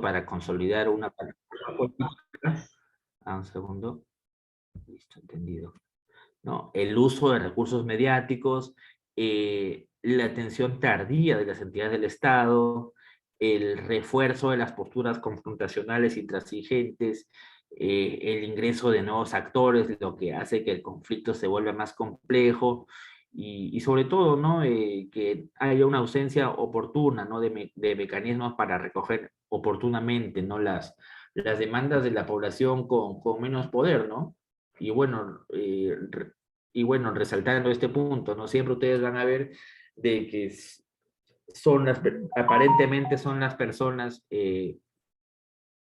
para consolidar una política. Un segundo. Listo, entendido. ¿No? El uso de recursos mediáticos, la atención tardía de las entidades del Estado, el refuerzo de las posturas confrontacionales intransigentes, el ingreso de nuevos actores, lo que hace que el conflicto se vuelva más complejo y sobre todo, ¿no? Que haya una ausencia oportuna, ¿no? De mecanismos para recoger oportunamente, ¿no? Las demandas de la población con menos poder, ¿no? Y bueno, resaltando este punto, ¿no? Siempre ustedes van a ver de que aparentemente son las personas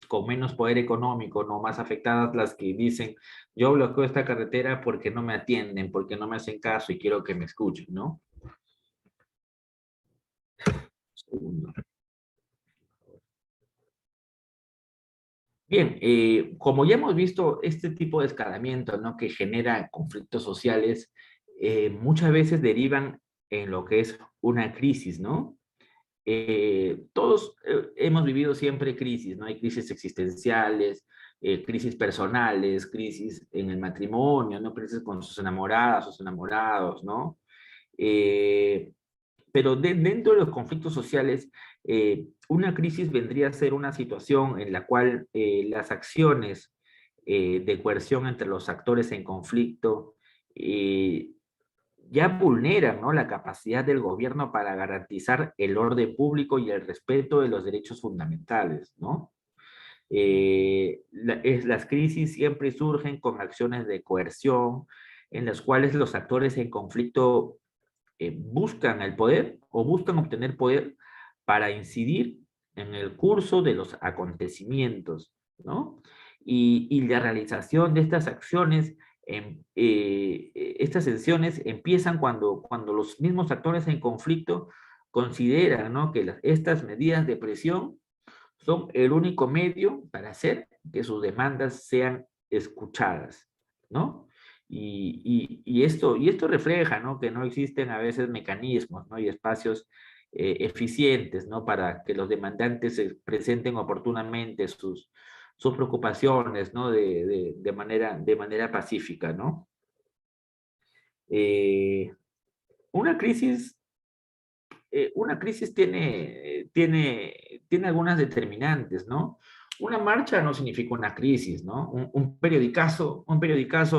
con menos poder económico, ¿no? Más afectadas las que dicen, yo bloqueo esta carretera porque no me atienden, porque no me hacen caso y quiero que me escuchen, ¿no? Segundo. Bien, como ya hemos visto, este tipo de escalamiento, ¿no? Que genera conflictos sociales, muchas veces derivan en lo que es una crisis, ¿no? Todos hemos vivido siempre crisis, ¿no? Hay crisis existenciales, crisis personales, crisis en el matrimonio, ¿no? Crisis con sus enamoradas, sus enamorados, ¿no? Eh, pero dentro de los conflictos sociales, una crisis vendría a ser una situación en la cual las acciones de coerción entre los actores en conflicto eh, ya vulneran, ¿no? La capacidad del gobierno para garantizar el orden público y el respeto de los derechos fundamentales, ¿no? Las crisis siempre surgen con acciones de coerción en las cuales los actores en conflicto buscan el poder o buscan obtener poder para incidir en el curso de los acontecimientos, ¿no? Y la realización de estas acciones, estas acciones empiezan cuando los mismos actores en conflicto consideran, ¿no? Que estas medidas de presión son el único medio para hacer que sus demandas sean escuchadas, ¿no? Y esto refleja, ¿no? Que no existen a veces mecanismos, ¿no? Y espacios eficientes, ¿no? Para que los demandantes se presenten oportunamente sus preocupaciones, ¿no? De manera pacífica, ¿no? Eh, una crisis una crisis tiene algunas determinantes, ¿no? Una marcha no significa una crisis, ¿no? Un periodicazo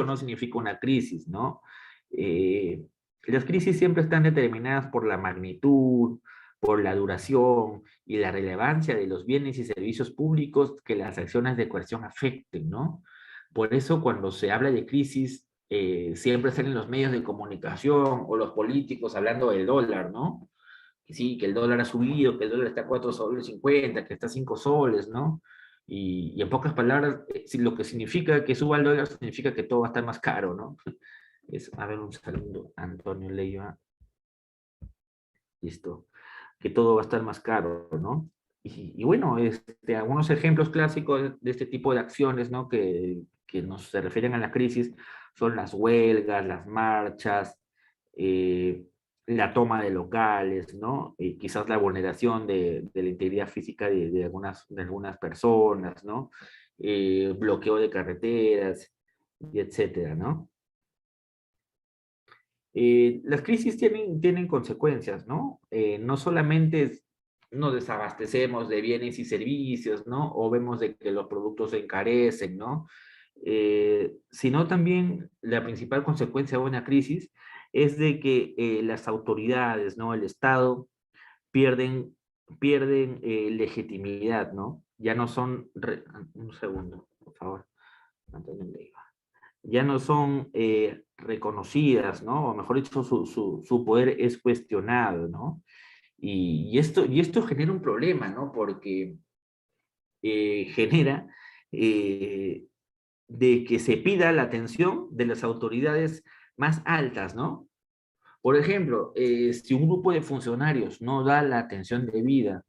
no significa una crisis, ¿no? Eh, las crisis siempre están determinadas por la magnitud, por la duración y la relevancia de los bienes y servicios públicos que las acciones de coerción afecten, ¿no? Por eso cuando se habla de crisis, siempre salen los medios de comunicación o los políticos hablando del dólar, ¿no? Que sí, que el dólar ha subido, que el dólar está a 4,50 soles, que está a 5 soles, ¿no? Y en pocas palabras, lo que significa que suba el dólar significa que todo va a estar más caro, ¿no? A ver, un segundo, Antonio Leiva, listo, que todo va a estar más caro, ¿no? Y bueno, algunos ejemplos clásicos de este tipo de acciones, ¿no? Que nos se refieren a la crisis son las huelgas, las marchas, eh, la toma de locales, ¿no? Y quizás la vulneración de la integridad física de algunas personas, ¿no? Bloqueo de carreteras, y etcétera, ¿no? Las crisis tienen consecuencias, ¿no? No solamente nos desabastecemos de bienes y servicios, ¿no? O vemos de que los productos se encarecen, ¿no? Sino también la principal consecuencia de una crisis es de que las autoridades, ¿no? El Estado pierden legitimidad, ¿no? Ya no son, un segundo, por favor, Antonio Leiva. Ya no son reconocidas, ¿no? O mejor dicho, su poder es cuestionado, ¿no? Y esto genera un problema, ¿no? Porque genera eh, de que se pida la atención de las autoridades más altas, ¿no? Por ejemplo, si un grupo de funcionarios no da la atención debida,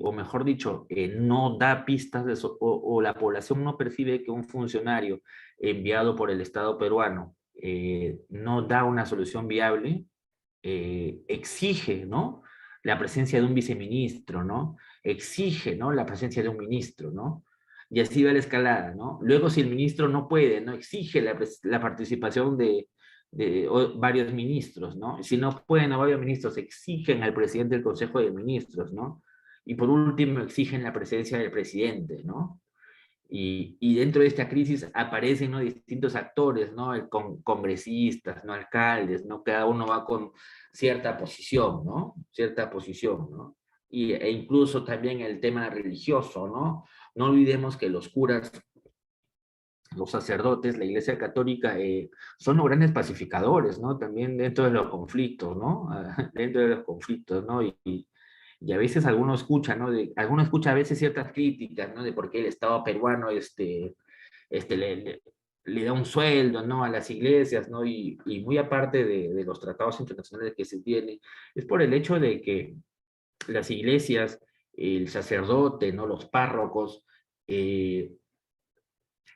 o mejor dicho, no da pistas o la población no percibe que un funcionario enviado por el Estado peruano no da una solución viable, exige, ¿no? La presencia de un viceministro, ¿no? exige, ¿no?, la presencia de un ministro, ¿no? Y así va la escalada, ¿no? Luego, si el ministro no puede, ¿no?, exige la participación de varios ministros, ¿no? Si no pueden a varios ministros, exigen al presidente del Consejo de Ministros, ¿no? Y por último, exigen la presencia del presidente, ¿no? Y dentro de esta crisis aparecen, ¿no?, distintos actores, ¿no?, congresistas, ¿no?, alcaldes, ¿no? Cada uno va con cierta posición, ¿no? Cierta posición, ¿no? E incluso también el tema religioso, ¿no? No olvidemos que los curas, los sacerdotes, la Iglesia Católica, son los grandes pacificadores, ¿no? También dentro de los conflictos, ¿no? Dentro de los conflictos, ¿no? Y a veces alguno escucha, ¿no? Alguno escucha a veces ciertas críticas, ¿no? De por qué el Estado peruano este, le da un sueldo, ¿no?, a las iglesias, ¿no? Y muy aparte de los tratados internacionales que se tienen, es por el hecho de que las iglesias, el sacerdote, ¿no?, los párrocos, eh,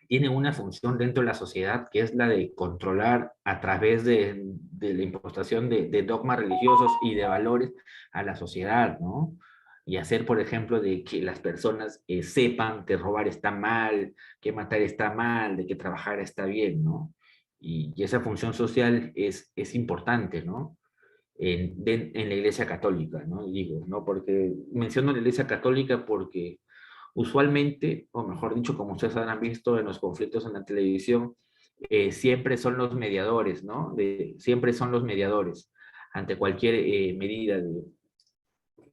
tienen una función dentro de la sociedad que es la de controlar a través de la impostación de dogmas religiosos y de valores a la sociedad, ¿no? Y hacer, por ejemplo, de que las personas sepan que robar está mal, que matar está mal, de que trabajar está bien, ¿no? Y esa función social es importante, ¿no? En la Iglesia Católica, ¿no? Digo, ¿no? Porque menciono la Iglesia Católica porque usualmente, o mejor dicho, como ustedes han visto en los conflictos en la televisión, siempre son los mediadores, ¿no? Siempre son los mediadores ante cualquier medida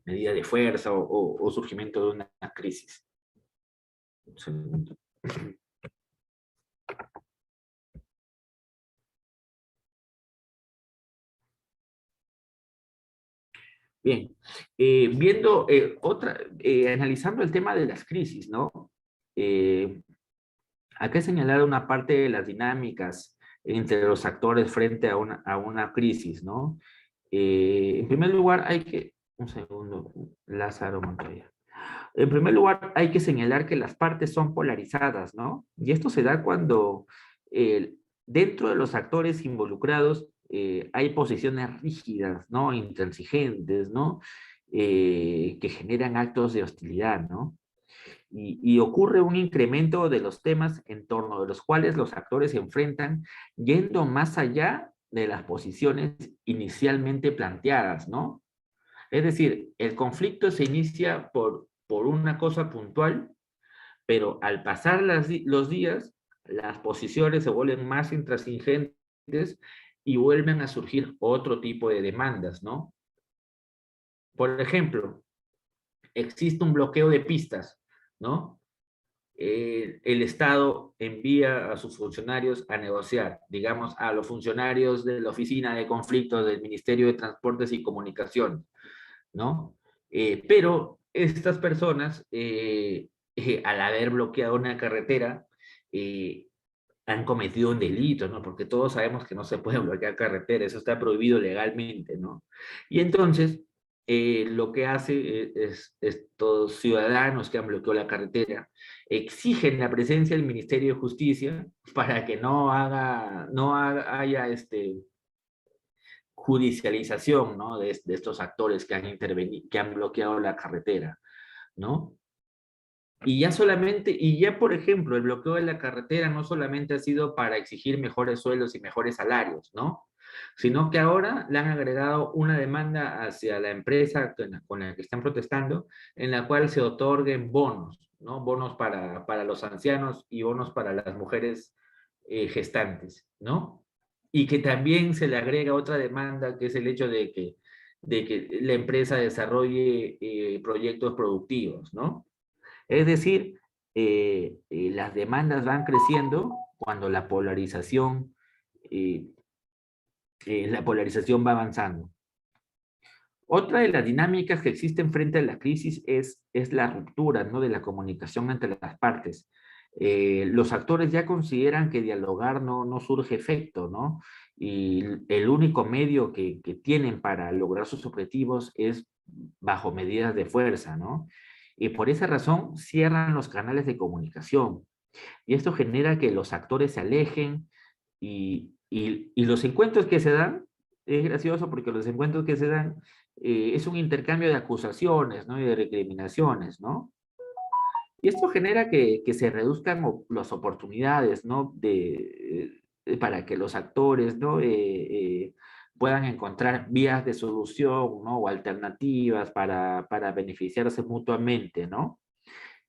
de fuerza o surgimiento de una crisis. Un segundo. Bien, analizando el tema de las crisis, ¿no? Eh, Hay que señalar una parte de las dinámicas entre los actores frente a una crisis, ¿no? En primer lugar, un segundo, Lázaro Montoya. En primer lugar, hay que señalar que las partes son polarizadas, ¿no? Y esto se da cuando eh, dentro de los actores involucrados hay posiciones rígidas, ¿no? Intransigentes, ¿no? Que generan actos de hostilidad, ¿no? Y ocurre un incremento de los temas en torno de los cuales los actores se enfrentan yendo más allá de las posiciones inicialmente planteadas, ¿no? Es decir, el conflicto se inicia por una cosa puntual, pero al pasar los días, las posiciones se vuelven más intransigentes y vuelven a surgir otro tipo de demandas, ¿no? Por ejemplo, existe un bloqueo de pistas, ¿no? El Estado envía a sus funcionarios a negociar, digamos, a los funcionarios de la Oficina de Conflictos del Ministerio de Transportes y Comunicaciones, ¿no? Pero estas personas, al haber bloqueado una carretera, eh, han cometido un delito, ¿no? Porque todos sabemos que no se puede bloquear carretera, eso está prohibido legalmente, ¿no? Y entonces, lo que hace estos ciudadanos que han bloqueado la carretera, exigen la presencia del Ministerio de Justicia para que haya judicialización, ¿no?, de estos actores que han intervenido, que han bloqueado la carretera, ¿no? Y ya por ejemplo, el bloqueo de la carretera no solamente ha sido para exigir mejores sueldos y mejores salarios, ¿no? Sino que ahora le han agregado una demanda hacia la empresa con la que están protestando, en la cual se otorguen bonos, ¿no? Bonos para los ancianos y bonos para las mujeres gestantes, ¿no? Y que también se le agrega otra demanda, que es el hecho de que la empresa desarrolle proyectos productivos, ¿no? Es decir, las demandas van creciendo cuando eh, la polarización va avanzando. Otra de las dinámicas que existen frente a la crisis es la ruptura, ¿no?, de la comunicación entre las partes. Los actores ya consideran que dialogar no surge efecto, ¿no? Y el único medio que tienen para lograr sus objetivos es bajo medidas de fuerza, ¿no? Y por esa razón cierran los canales de comunicación. Y esto genera que los actores se alejen y los encuentros que se dan, es gracioso porque los encuentros que se dan es un intercambio de acusaciones, ¿no? Y de recriminaciones, ¿no? Y esto genera que se reduzcan las oportunidades, ¿no? Para que los actores, ¿no? Puedan encontrar vías de solución, ¿no? O alternativas para beneficiarse mutuamente, ¿no?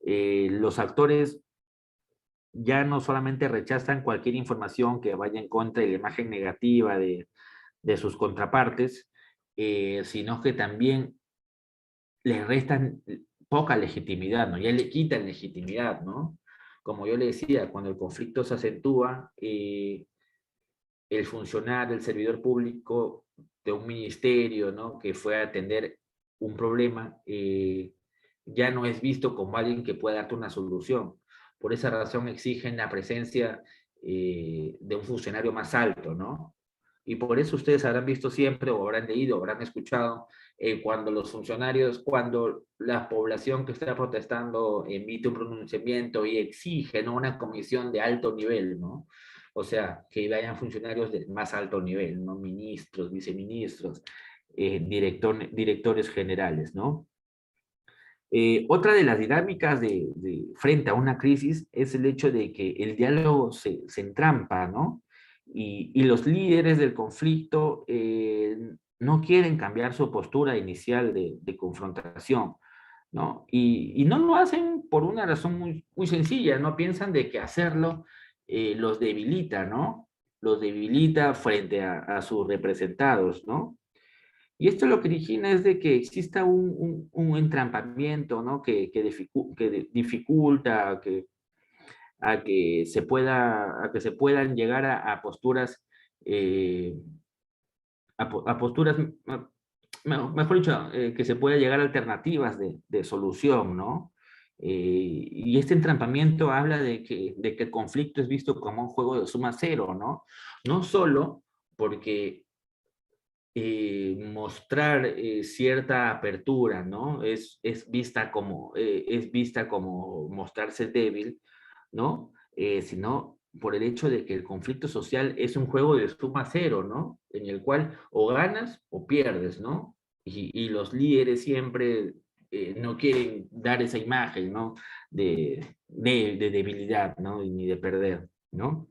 Los actores ya no solamente rechazan cualquier información que vaya en contra de la imagen negativa de sus contrapartes, sino que también le restan poca legitimidad, ¿no? Ya le quitan legitimidad, ¿no? Como yo le decía, cuando el conflicto se acentúa, el funcionario, el servidor público de un ministerio, ¿no? Que fue a atender un problema, ya no es visto como alguien que pueda darte una solución. Por esa razón exigen la presencia de un funcionario más alto, ¿no? Y por eso ustedes habrán visto siempre, o habrán leído, o habrán escuchado, cuando los funcionarios, cuando la población que está protestando emite un pronunciamiento y exige, ¿no? Una comisión de alto nivel, ¿no? O sea, que vayan funcionarios de más alto nivel, ¿no? Ministros, viceministros, directores generales, ¿no? Otra de las dinámicas frente a una crisis es el hecho de que el diálogo se entrampa, ¿no? Y los líderes del conflicto no quieren cambiar su postura inicial de confrontación, ¿no? Y no lo hacen por una razón muy sencilla, ¿no? Piensan de que hacerlo los debilita, ¿no? Los debilita frente a sus representados, ¿no? Y esto lo que origina es de que exista un entrampamiento, ¿no? Que dificulta a que se puedan llegar a posturas, eh, a posturas, mejor dicho, que se pueda llegar a alternativas de solución, ¿no? Y este entrampamiento habla de que el conflicto es visto como un juego de suma cero, ¿no? No solo porque mostrar cierta apertura, ¿no? Es vista como mostrarse débil, ¿no? Sino por el hecho de que el conflicto social es un juego de suma cero, ¿no? En el cual o ganas o pierdes, ¿no? Y los líderes siempre no quieren dar esa imagen, ¿no? De debilidad, ¿no? Ni de perder, ¿no?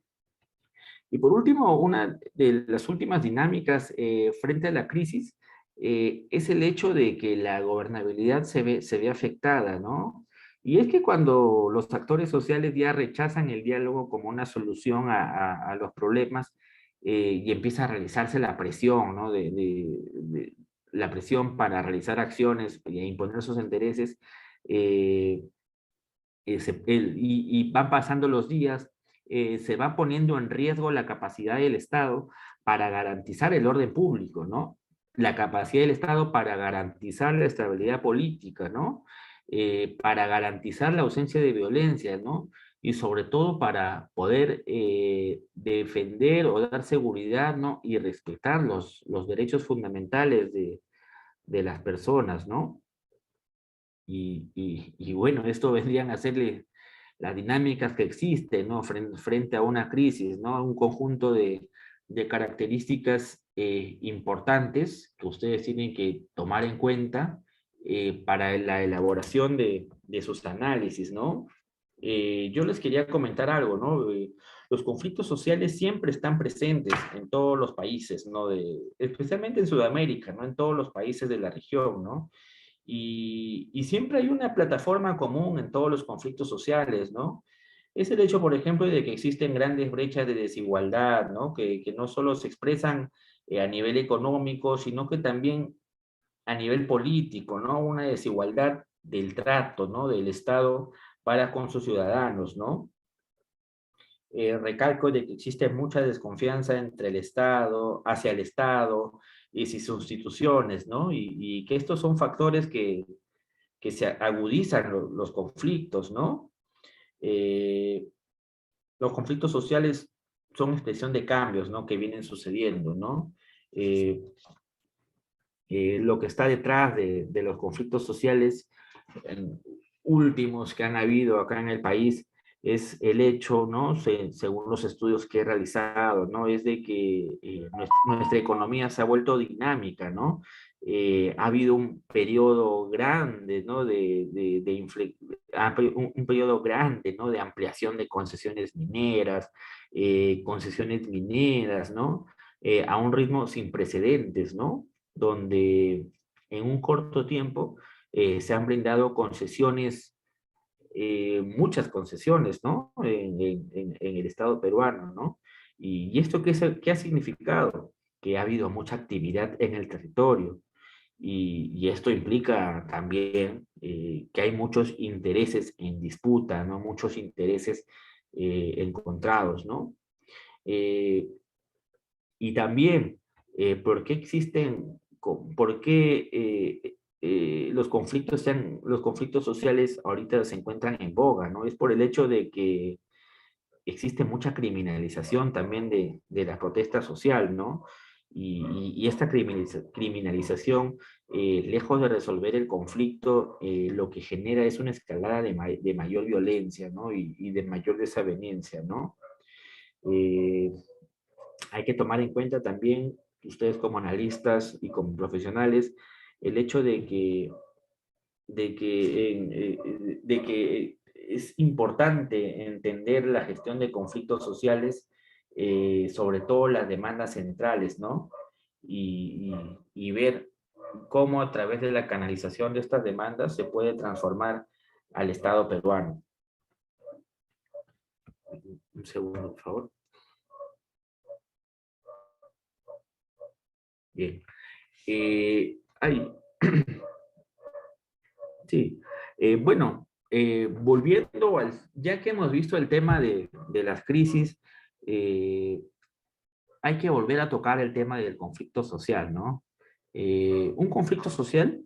Y por último, una de las últimas dinámicas frente a la crisis es el hecho de que la gobernabilidad se ve afectada, ¿no? Y es que cuando los actores sociales ya rechazan el diálogo como una solución a los problemas y empieza a realizarse la presión, ¿no? La presión para realizar acciones e imponer sus intereses, eh, y van pasando los días, se va poniendo en riesgo la capacidad del Estado para garantizar el orden público, ¿no? La capacidad del Estado para garantizar la estabilidad política, ¿no? Para garantizar la ausencia de violencia, ¿no? Y sobre todo para poder defender o dar seguridad, ¿no? Y respetar los derechos fundamentales de las personas, ¿no? Y bueno, esto vendrían a ser las dinámicas que existen, ¿no? Frente a una crisis, ¿no? Un conjunto de características importantes que ustedes tienen que tomar en cuenta para la elaboración de sus análisis, ¿no? Yo les quería comentar algo, ¿no? Los conflictos sociales siempre están presentes en todos los países, ¿no? Especialmente en Sudamérica, ¿no? En todos los países de la región, ¿no? Y siempre hay una plataforma común en todos los conflictos sociales, ¿no? Es el hecho, por ejemplo, de que existen grandes brechas de desigualdad, ¿no? Que no solo se expresan a nivel económico, sino que también a nivel político, ¿no? Una desigualdad del trato, ¿no? Del Estado para con sus ciudadanos, ¿no? Recalco de que existe mucha desconfianza entre el Estado, hacia el Estado y sus instituciones, ¿no? Y que estos son factores que se agudizan los conflictos, ¿no? Eh, los conflictos sociales son expresión de cambios, ¿no? Que vienen sucediendo, ¿no? Eh, lo que está detrás de los conflictos sociales últimos que han habido acá en el país es el hecho, ¿no? Según los estudios que he realizado, ¿no? Es de que nuestra economía se ha vuelto dinámica, ¿no? Ha habido un periodo grande, ¿no? Un periodo grande, ¿no? De ampliación de concesiones mineras, ¿no? A un ritmo sin precedentes, ¿no? Donde en un corto tiempo se han brindado concesiones, muchas concesiones, ¿no? En el Estado peruano, ¿no? ¿Y esto qué ha significado? Que ha habido mucha actividad en el territorio. Y esto implica también que hay muchos intereses en disputa, ¿no? Muchos intereses encontrados, ¿no? Eh, y también, ¿por qué por qué los conflictos sociales ahorita se encuentran en boga, ¿no? Es por el hecho de que existe mucha criminalización también de la protesta social, ¿no? Y esta criminalización, lejos de resolver el conflicto, lo que genera es una escalada de mayor violencia, ¿no? Y de mayor desaveniencia, ¿no? Eh, Hay que tomar en cuenta también, ustedes como analistas y como profesionales, el hecho de que es importante entender la gestión de conflictos sociales, sobre todo las demandas centrales, ¿no? Y ver cómo a través de la canalización de estas demandas se puede transformar al Estado peruano. Un segundo, por favor. Bien. Ay, sí. Bueno, ya que hemos visto el tema de las crisis, eh, hay que volver a tocar el tema del conflicto social, ¿no? Un conflicto social,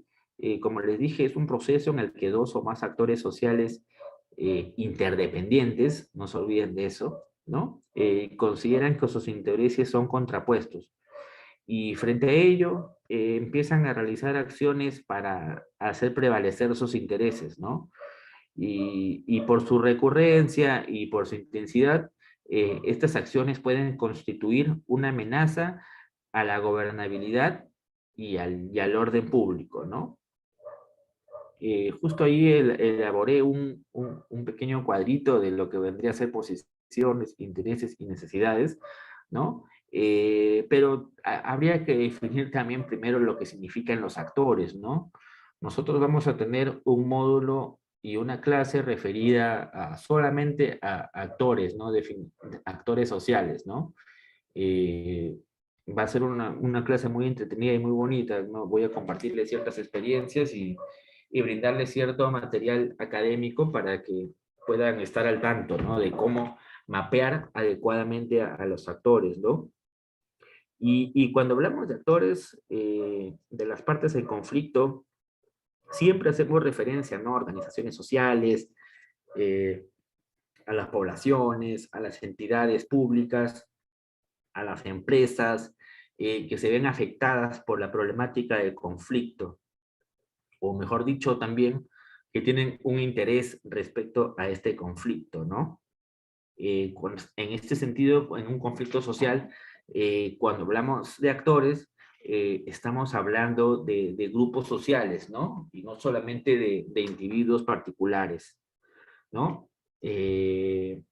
como les dije, es un proceso en el que dos o más actores sociales interdependientes, no se olviden de eso, ¿no? Consideran que sus intereses son contrapuestos y frente a ello empiezan a realizar acciones para hacer prevalecer sus intereses, ¿no? Y por su recurrencia y por su intensidad, estas acciones pueden constituir una amenaza a la gobernabilidad y al orden público, ¿no? Justo ahí elaboré un pequeño cuadrito de lo que vendría a ser posiciones, intereses y necesidades, ¿no? Pero habría que definir también primero lo que significan los actores, ¿no? Nosotros vamos a tener un módulo y una clase referida solamente a actores, ¿no? Actores sociales, ¿no? Eh, Va a ser una clase muy entretenida y muy bonita, ¿no? Voy a compartirles ciertas experiencias y brindarles cierto material académico para que puedan estar al tanto, ¿no? De cómo mapear adecuadamente a los actores, ¿no? Y cuando hablamos de actores, de las partes en conflicto, siempre hacemos referencia, ¿no? A organizaciones sociales, eh, a las poblaciones, a las entidades públicas, a las empresas que se ven afectadas por la problemática del conflicto, o mejor dicho, también que tienen un interés respecto a este conflicto, ¿no? En este sentido, en un conflicto social, cuando hablamos de actores, estamos hablando de grupos sociales, ¿no? Y no solamente de individuos particulares, ¿no? Eh,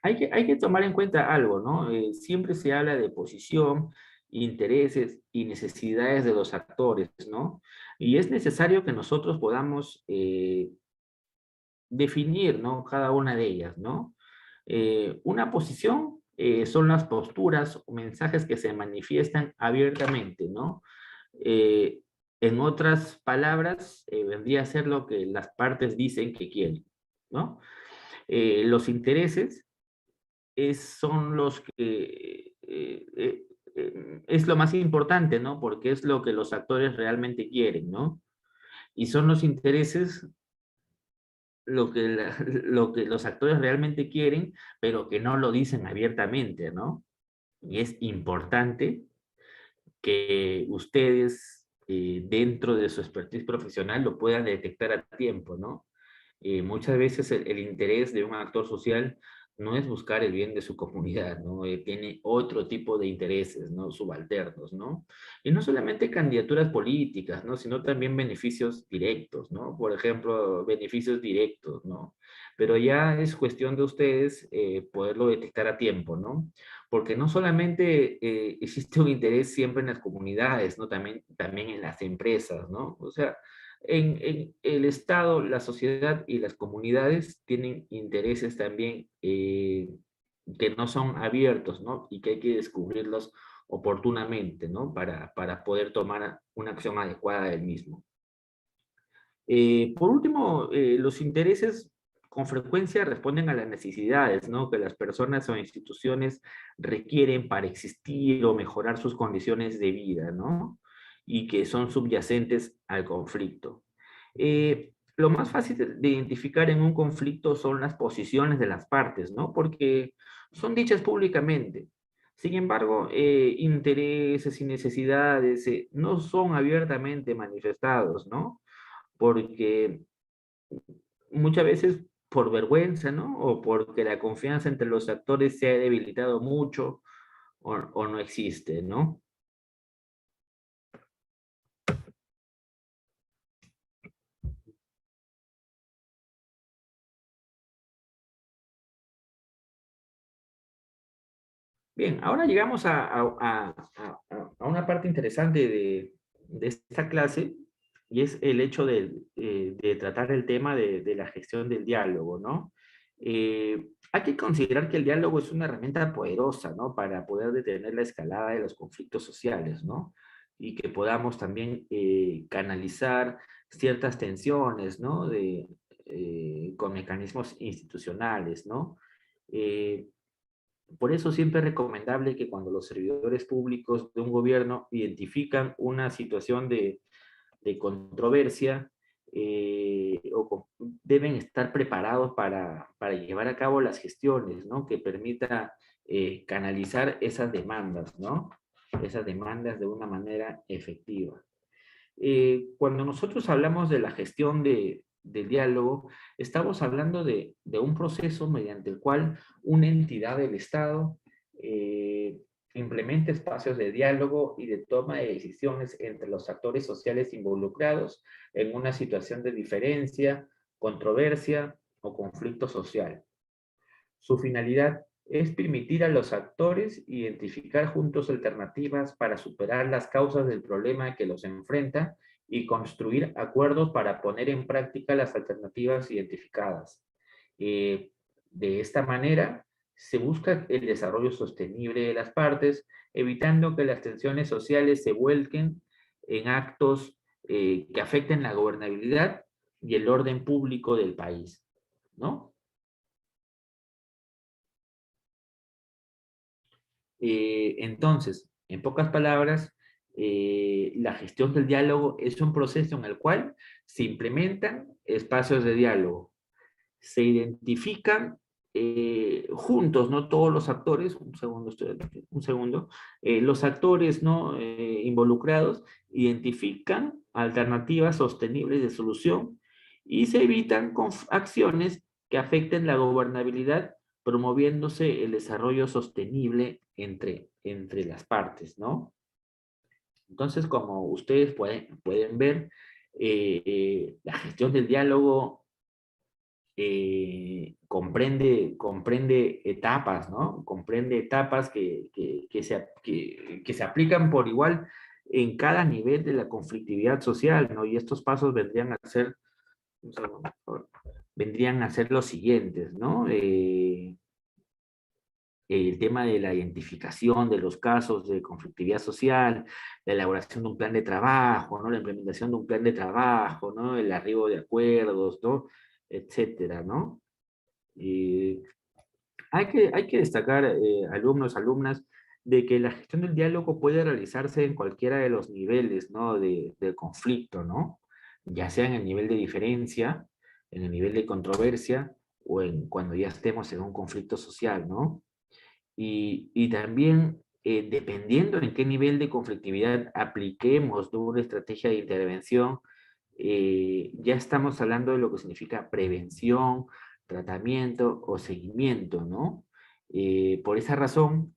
hay que tomar en cuenta algo, ¿no? Siempre se habla de posición, intereses y necesidades de los actores, ¿no? Y es necesario que nosotros podamos definir, ¿no? Cada una de ellas, ¿no? Una posición son las posturas o mensajes que se manifiestan abiertamente, ¿no? Eh, en otras palabras, vendría a ser lo que las partes dicen que quieren, ¿no? Los intereses son los que es lo más importante, ¿no? Porque es lo que los actores realmente quieren, ¿no? Y son los intereses lo que los actores realmente quieren, pero que no lo dicen abiertamente, ¿no? Y es importante que ustedes, dentro de su expertise profesional, lo puedan detectar a tiempo, ¿no? Muchas veces el interés de un actor social no es buscar el bien de su comunidad, ¿no? Tiene otro tipo de intereses, ¿no? Subalternos, ¿no? Y no solamente candidaturas políticas, ¿no? Sino también beneficios directos, ¿no? Por ejemplo, beneficios directos, ¿no? Pero ya es cuestión de ustedes poderlo detectar a tiempo, ¿no? Porque no solamente existe un interés siempre en las comunidades, ¿no? También en las empresas, ¿no? O sea, en el Estado, la sociedad y las comunidades tienen intereses también que no son abiertos, ¿no? Y que hay que descubrirlos oportunamente, ¿no? Para poder tomar una acción adecuada del mismo. Por último, los intereses con frecuencia responden a las necesidades, ¿no? Que las personas o instituciones requieren para existir o mejorar sus condiciones de vida, ¿no? Y que son subyacentes al conflicto. Lo más fácil de identificar en un conflicto son las posiciones de las partes, ¿no? Porque son dichas públicamente. Sin embargo, intereses y necesidades no son abiertamente manifestados, ¿no? Porque muchas veces por vergüenza, ¿no? O porque la confianza entre los actores se ha debilitado mucho o no existe, ¿no? Bien, ahora llegamos a una parte interesante de esta clase y es el hecho de tratar el tema de la gestión del diálogo, ¿no? Hay que considerar que el diálogo es una herramienta poderosa, ¿no? Para poder detener la escalada de los conflictos sociales, ¿no? Y que podamos también canalizar ciertas tensiones, ¿no? Con mecanismos institucionales, ¿no? Eh, por eso siempre es recomendable que cuando los servidores públicos de un gobierno identifican una situación de controversia, deben estar preparados para llevar a cabo las gestiones, ¿no? Que permita canalizar esas demandas, ¿no? Esas demandas de una manera efectiva. Cuando nosotros hablamos de la gestión del diálogo, estamos hablando de un proceso mediante el cual una entidad del Estado eh, implementa espacios de diálogo y de toma de decisiones entre los actores sociales involucrados en una situación de diferencia, controversia o conflicto social. Su finalidad es permitir a los actores identificar juntos alternativas para superar las causas del problema que los enfrenta y construir acuerdos para poner en práctica las alternativas identificadas. De esta manera, se busca el desarrollo sostenible de las partes, evitando que las tensiones sociales se vuelquen en actos que afecten la gobernabilidad y el orden público del país, ¿no? Entonces, en pocas palabras, la gestión del diálogo es un proceso en el cual se implementan espacios de diálogo, se identifican juntos, ¿no? Todos los actores, un segundo, los actores, ¿no? Involucrados identifican alternativas sostenibles de solución y se evitan acciones que afecten la gobernabilidad, promoviéndose el desarrollo sostenible entre las partes, ¿no? Entonces, como ustedes pueden ver, la gestión del diálogo comprende etapas, ¿no? Comprende etapas que se aplican por igual en cada nivel de la conflictividad social, ¿no? Y estos pasos un segundo, por favor, vendrían a ser los siguientes, ¿no? El tema de la identificación de los casos de conflictividad social, la elaboración de un plan de trabajo, ¿no? La implementación de un plan de trabajo, ¿no? El arribo de acuerdos, ¿no? Etcétera, ¿no? Eh, hay que destacar, alumnos, alumnas, de que la gestión del diálogo puede realizarse en cualquiera de los niveles, ¿no? De conflicto, ¿no? Ya sea en el nivel de diferencia, en el nivel de controversia o cuando ya estemos en un conflicto social, ¿no? Y también, dependiendo en qué nivel de conflictividad apliquemos, ¿no? Una estrategia de intervención, ya estamos hablando de lo que significa prevención, tratamiento o seguimiento, ¿no? Por esa razón,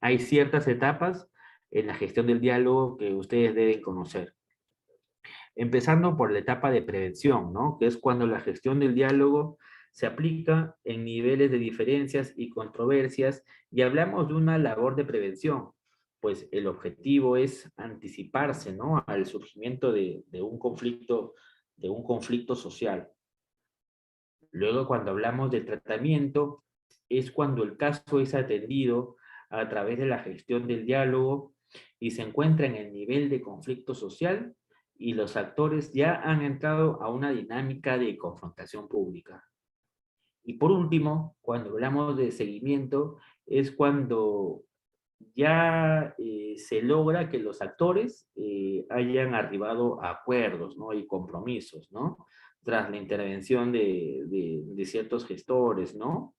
hay ciertas etapas en la gestión del diálogo que ustedes deben conocer. Empezando por la etapa de prevención, ¿no? Que es cuando la gestión del diálogo se aplica en niveles de diferencias y controversias y hablamos de una labor de prevención, pues el objetivo es anticiparse, ¿no? Al surgimiento de un conflicto social. Luego, cuando hablamos de tratamiento, es cuando el caso es atendido a través de la gestión del diálogo y se encuentra en el nivel de conflicto social y los actores ya han entrado a una dinámica de confrontación pública. Y por último, cuando hablamos de seguimiento, es cuando ya se logra que los actores hayan arribado a acuerdos, ¿no? Y compromisos, ¿no? Tras la intervención de ciertos gestores, ¿no?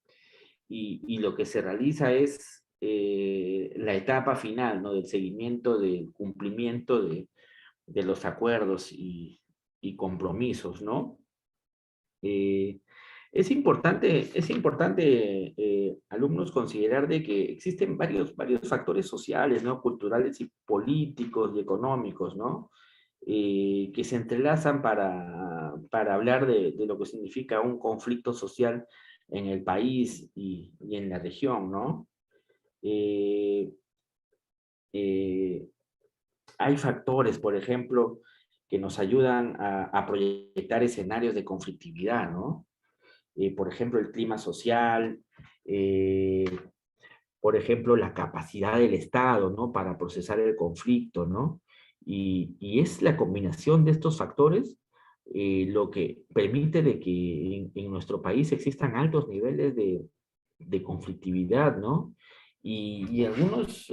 Y lo que se realiza es la etapa final, ¿no? Del seguimiento, del cumplimiento de los acuerdos y compromisos, ¿no? Eh, es importante alumnos, considerar de que existen varios factores sociales, ¿no? Culturales y políticos y económicos, ¿no? Que se entrelazan para hablar de lo que significa un conflicto social en el país y en la región, ¿no? Eh, eh, Hay factores, por ejemplo, que nos ayudan a proyectar escenarios de conflictividad, ¿no? Por ejemplo, el clima social, eh, por ejemplo, la capacidad del Estado, ¿no? Para procesar el conflicto, ¿no? Y es la combinación de estos factores lo que permite de que en nuestro país existan altos niveles de conflictividad, ¿no? Y algunos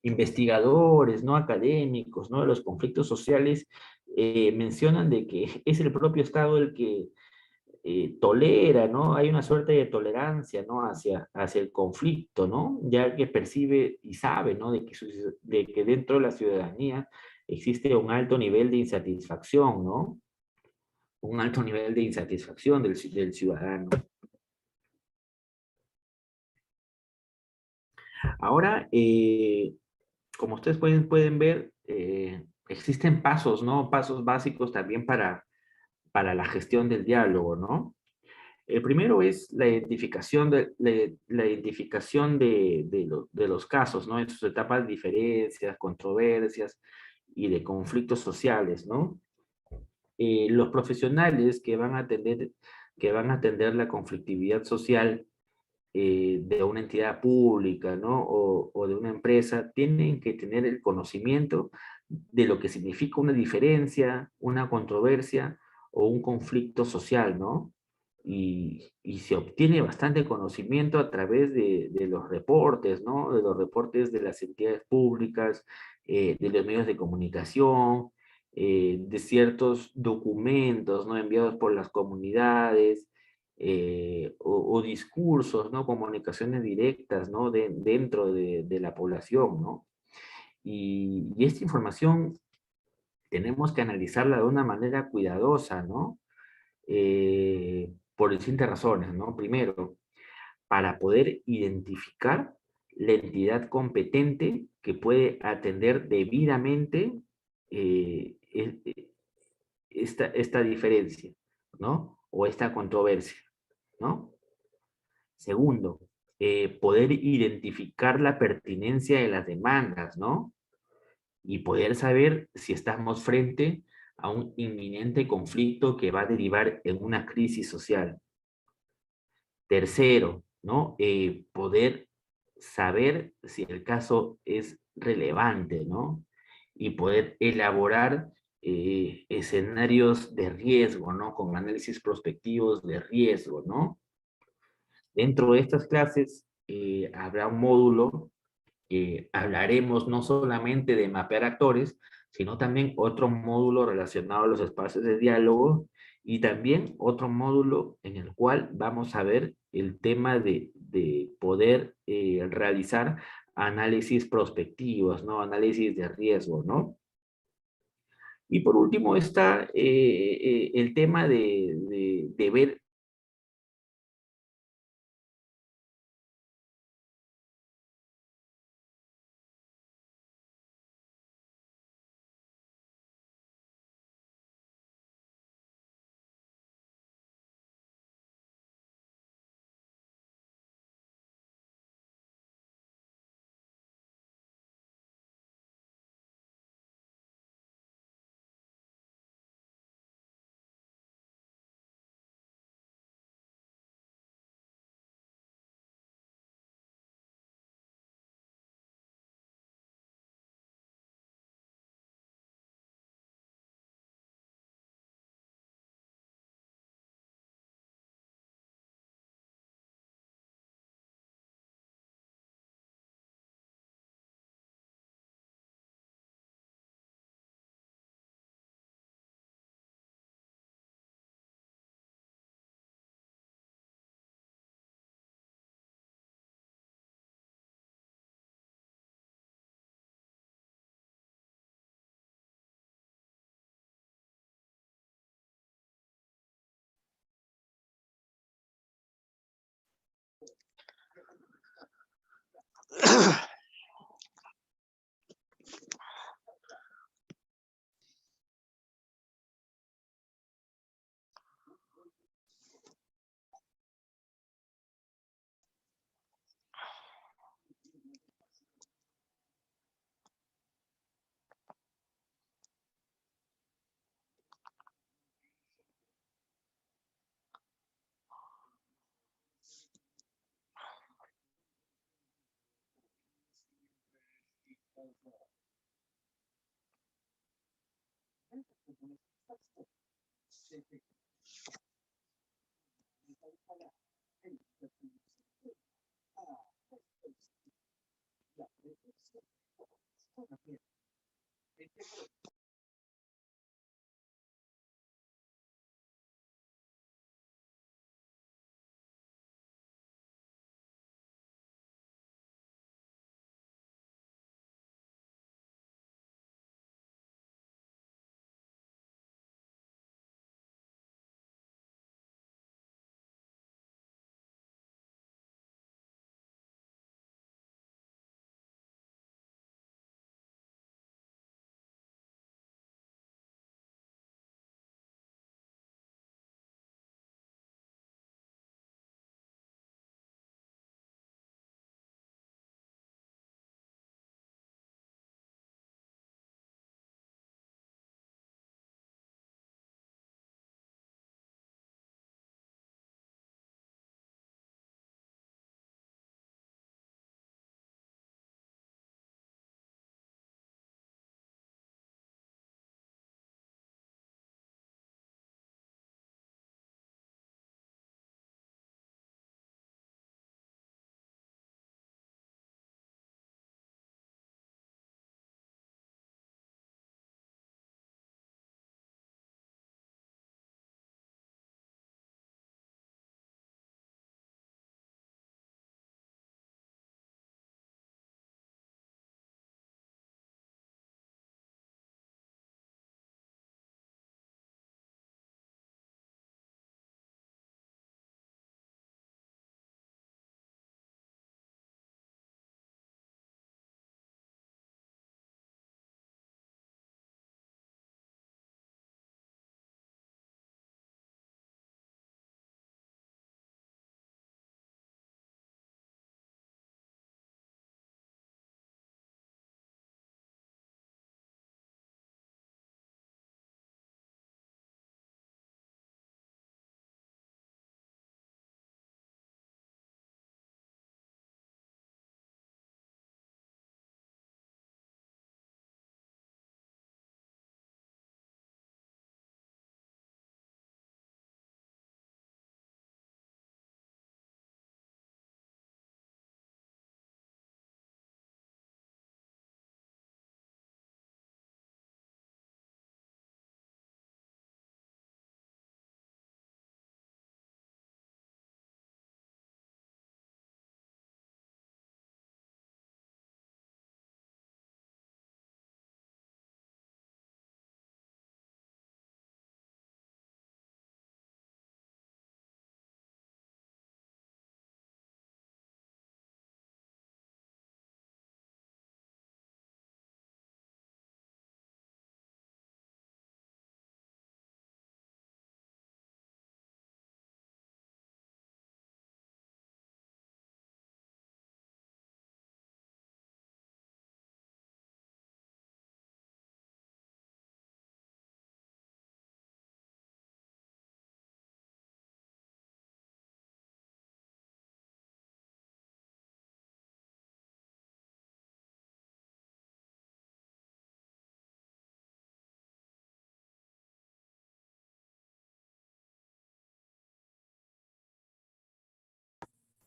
investigadores, ¿no? Académicos, ¿no? De los conflictos sociales mencionan de que es el propio Estado el que tolera, ¿no? Hay una suerte de tolerancia, ¿no? Hacia el conflicto, ¿no? Ya que percibe y sabe, ¿no? De que dentro de la ciudadanía existe un alto nivel de insatisfacción, ¿no? Un alto nivel de insatisfacción del ciudadano. Ahora, como ustedes pueden ver, existen pasos, ¿no? Pasos básicos también para la gestión del diálogo, ¿no? El primero es la identificación la identificación de los casos, ¿no? En sus etapas de diferencias, controversias y de conflictos sociales, ¿no? Los profesionales que van a atender la conflictividad social de una entidad pública, ¿no? O de una empresa, tienen que tener el conocimiento de lo que significa una diferencia, una controversia o un conflicto social, ¿no? Y se obtiene bastante conocimiento a través de los reportes, ¿no? De los reportes de las entidades públicas, de los medios de comunicación, de ciertos documentos, ¿no? Enviados por las comunidades, o discursos, ¿no? Comunicaciones directas, ¿no? Dentro de la población, ¿no? Y esta información tenemos que analizarla de una manera cuidadosa, ¿no? Por distintas razones, ¿no? Primero, para poder identificar la entidad competente que puede atender debidamente esta diferencia, ¿no? O esta controversia, ¿no? Segundo, poder identificar la pertinencia de las demandas, ¿no? Y poder saber si estamos frente a un inminente conflicto que va a derivar en una crisis social. Tercero, ¿no? Poder saber si el caso es relevante, ¿no? Y poder elaborar escenarios de riesgo, ¿no? Con análisis prospectivos de riesgo, ¿no? Dentro de estas clases habrá un módulo que hablaremos no solamente de mapear actores, sino también otro módulo relacionado a los espacios de diálogo y también otro módulo en el cual vamos a ver el tema de poder realizar análisis prospectivos, ¿no? Análisis de riesgo, ¿no? Y por último está el tema de ver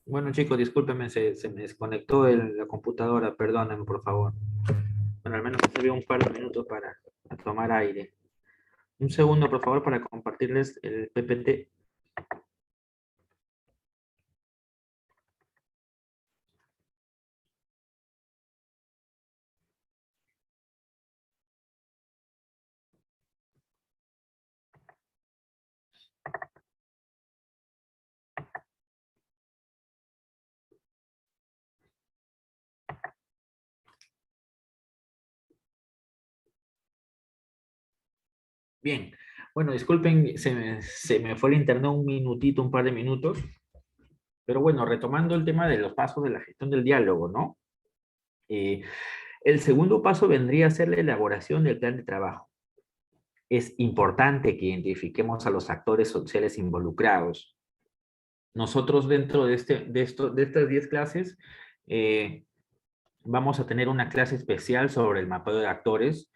Bueno, chicos, discúlpenme, se me desconectó la computadora, perdónenme, por favor. Bueno, al menos se dio un par de minutos para tomar aire. Un segundo, por favor, para compartirles el PPT. Bien, bueno, disculpen, se me fue el internet un minutito, un par de minutos, pero bueno, retomando el tema de los pasos de la gestión del diálogo, ¿no? Eh, el segundo paso vendría a ser la elaboración del plan de trabajo. Es importante que identifiquemos a los actores sociales involucrados. Nosotros dentro de estas 10 clases eh, vamos a tener una clase especial sobre el mapeo de actores,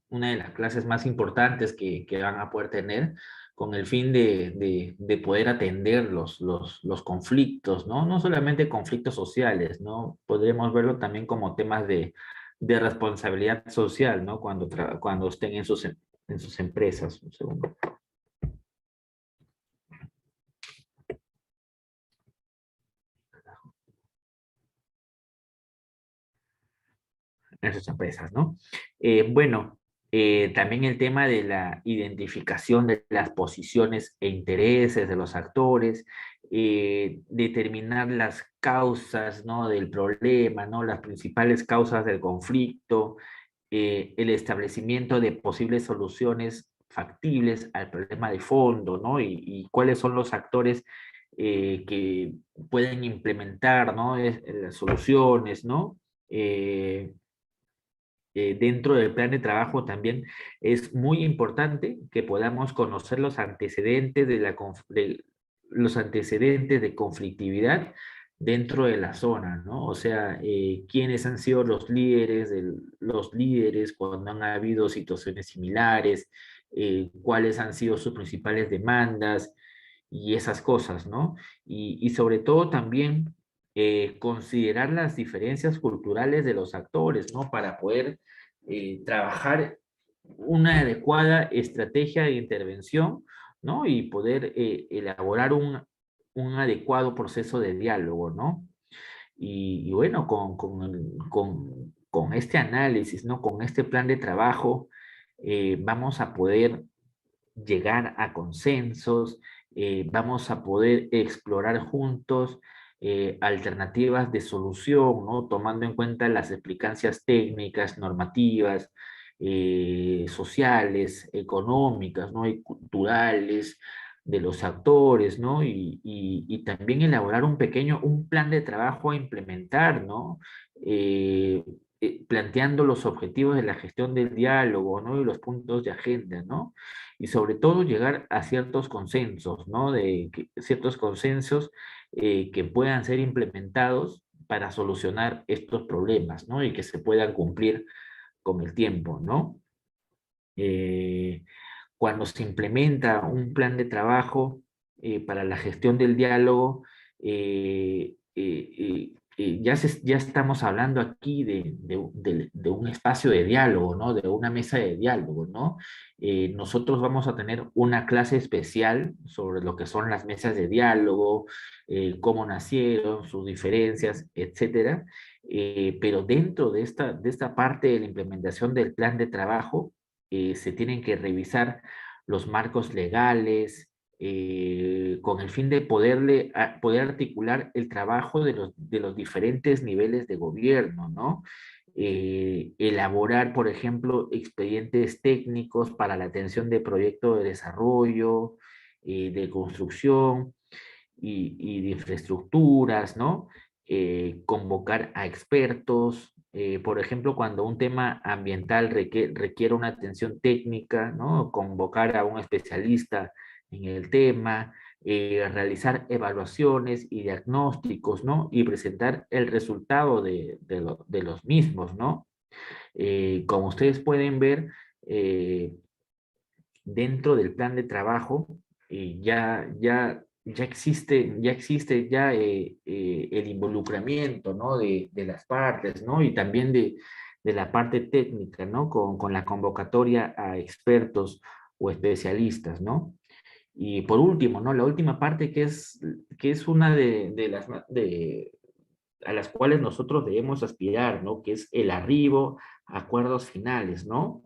una de las clases más importantes que van a poder tener con el fin de poder atender los conflictos, ¿no? No solamente conflictos sociales, ¿no? Podremos verlo también como temas de responsabilidad social, ¿no? Cuando estén en sus empresas. Un segundo. En sus empresas, ¿no? Bueno, también el tema de la identificación de las posiciones e intereses de los actores, determinar las causas, ¿no? Del problema, ¿no? Las principales causas del conflicto, el establecimiento de posibles soluciones factibles al problema de fondo, ¿no? Y cuáles son los actores que pueden implementar, ¿no? Las soluciones, ¿no? Eh, Dentro del plan de trabajo también es muy importante que podamos conocer los antecedentes los antecedentes de conflictividad dentro de la zona, ¿no? O sea, quiénes han sido los líderes cuando han habido situaciones similares, cuáles han sido sus principales demandas y esas cosas, ¿no? Y sobre todo también considerar las diferencias culturales de los actores, ¿no? Para poder trabajar una adecuada estrategia de intervención, ¿no? Y poder elaborar un adecuado proceso de diálogo, ¿no? Y bueno, con este análisis, ¿no? Con este plan de trabajo, vamos a poder llegar a consensos, vamos a poder explorar juntos alternativas de solución, ¿no? Tomando en cuenta las explicancias técnicas, normativas, sociales, económicas, ¿no? Y culturales de los actores, ¿no? Y también elaborar un plan de trabajo a implementar, ¿no? Eh, Planteando los objetivos de la gestión del diálogo, ¿no? Y los puntos de agenda, ¿no? Y sobre todo llegar a ciertos consensos, ¿no? Ciertos consensos que puedan ser implementados para solucionar estos problemas, ¿no? Y que se puedan cumplir con el tiempo, ¿no? Eh, Cuando se implementa un plan de trabajo para la gestión del diálogo, ya estamos hablando aquí de un espacio de diálogo, ¿no? De una mesa de diálogo, ¿no? Nosotros vamos a tener una clase especial sobre lo que son las mesas de diálogo, cómo nacieron, sus diferencias, etcétera. Pero dentro de esta parte de la implementación del plan de trabajo, se tienen que revisar los marcos legales, con el fin de poder articular el trabajo de los diferentes niveles de gobierno, ¿no? Elaborar, por ejemplo, expedientes técnicos para la atención de proyectos de desarrollo, de construcción y de infraestructuras, ¿no? Convocar a expertos, por ejemplo, cuando un tema ambiental requiere una atención técnica, ¿no? Convocar a un especialista en el tema, realizar evaluaciones y diagnósticos, ¿no? Y presentar el resultado de los mismos, ¿no? Como ustedes pueden ver, eh, dentro del plan de trabajo, ya existe ya el involucramiento, ¿no? De las partes, ¿no? Y también de la parte técnica, ¿no? Con la convocatoria a expertos o especialistas, ¿no? Y por último, ¿no? La última parte que es una de las a las cuales nosotros debemos aspirar, ¿no? Que es el arribo a acuerdos finales, ¿no?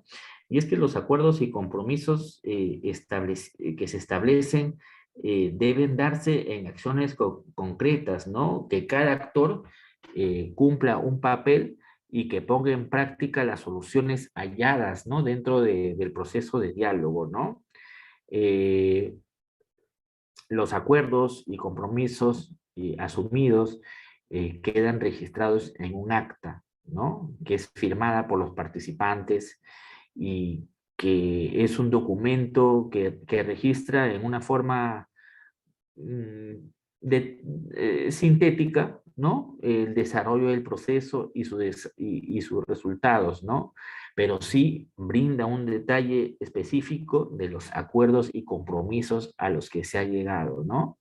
Y es que los acuerdos y compromisos que se establecen deben darse en acciones concretas, ¿no? Que cada actor cumpla un papel y que ponga en práctica las soluciones halladas, ¿no? Dentro del proceso de diálogo, ¿no? Eh, los acuerdos y compromisos asumidos quedan registrados en un acta, ¿no? Que es firmada por los participantes y que es un documento que registra en una forma mm, sintética, ¿no? El desarrollo del proceso y sus resultados, ¿no? Pero sí brinda un detalle específico de los acuerdos y compromisos a los que se ha llegado, ¿no?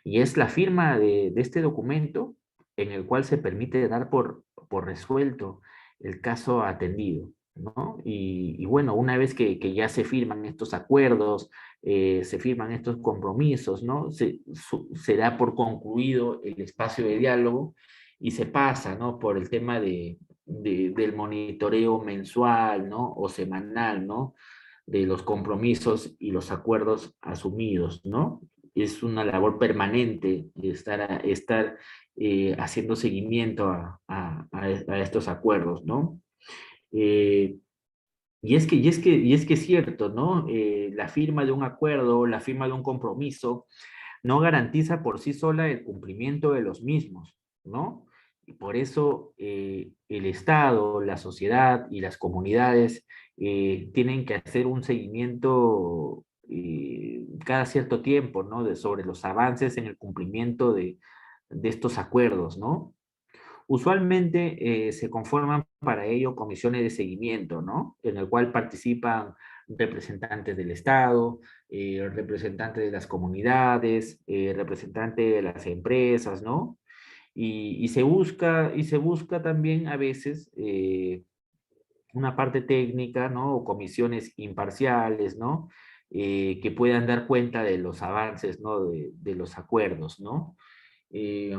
Y es la firma de este documento en el cual se permite dar por resuelto el caso atendido, ¿no? Y bueno, una vez que ya se firman estos acuerdos, se firman estos compromisos, ¿no? Se da por concluido el espacio de diálogo y se pasa, ¿no? Por el tema del monitoreo mensual, ¿no? O semanal, ¿no? De los compromisos y los acuerdos asumidos, ¿no? Es una labor permanente estar haciendo seguimiento a estos acuerdos, ¿no? Eh, y es que es cierto, ¿no? La firma de un acuerdo, la firma de un compromiso, no garantiza por sí sola el cumplimiento de los mismos, ¿no? Y por eso el Estado, la sociedad y las comunidades tienen que hacer un seguimiento cada cierto tiempo, ¿no? Sobre los avances en el cumplimiento de estos acuerdos, ¿no? Usualmente se conforman para ello comisiones de seguimiento, ¿no? En el cual participan representantes del Estado, representantes de las comunidades, representantes de las empresas, ¿no? Y se busca también a veces una parte técnica, ¿no? O comisiones imparciales, ¿no? Que puedan dar cuenta de los avances, ¿no? De los acuerdos, ¿no?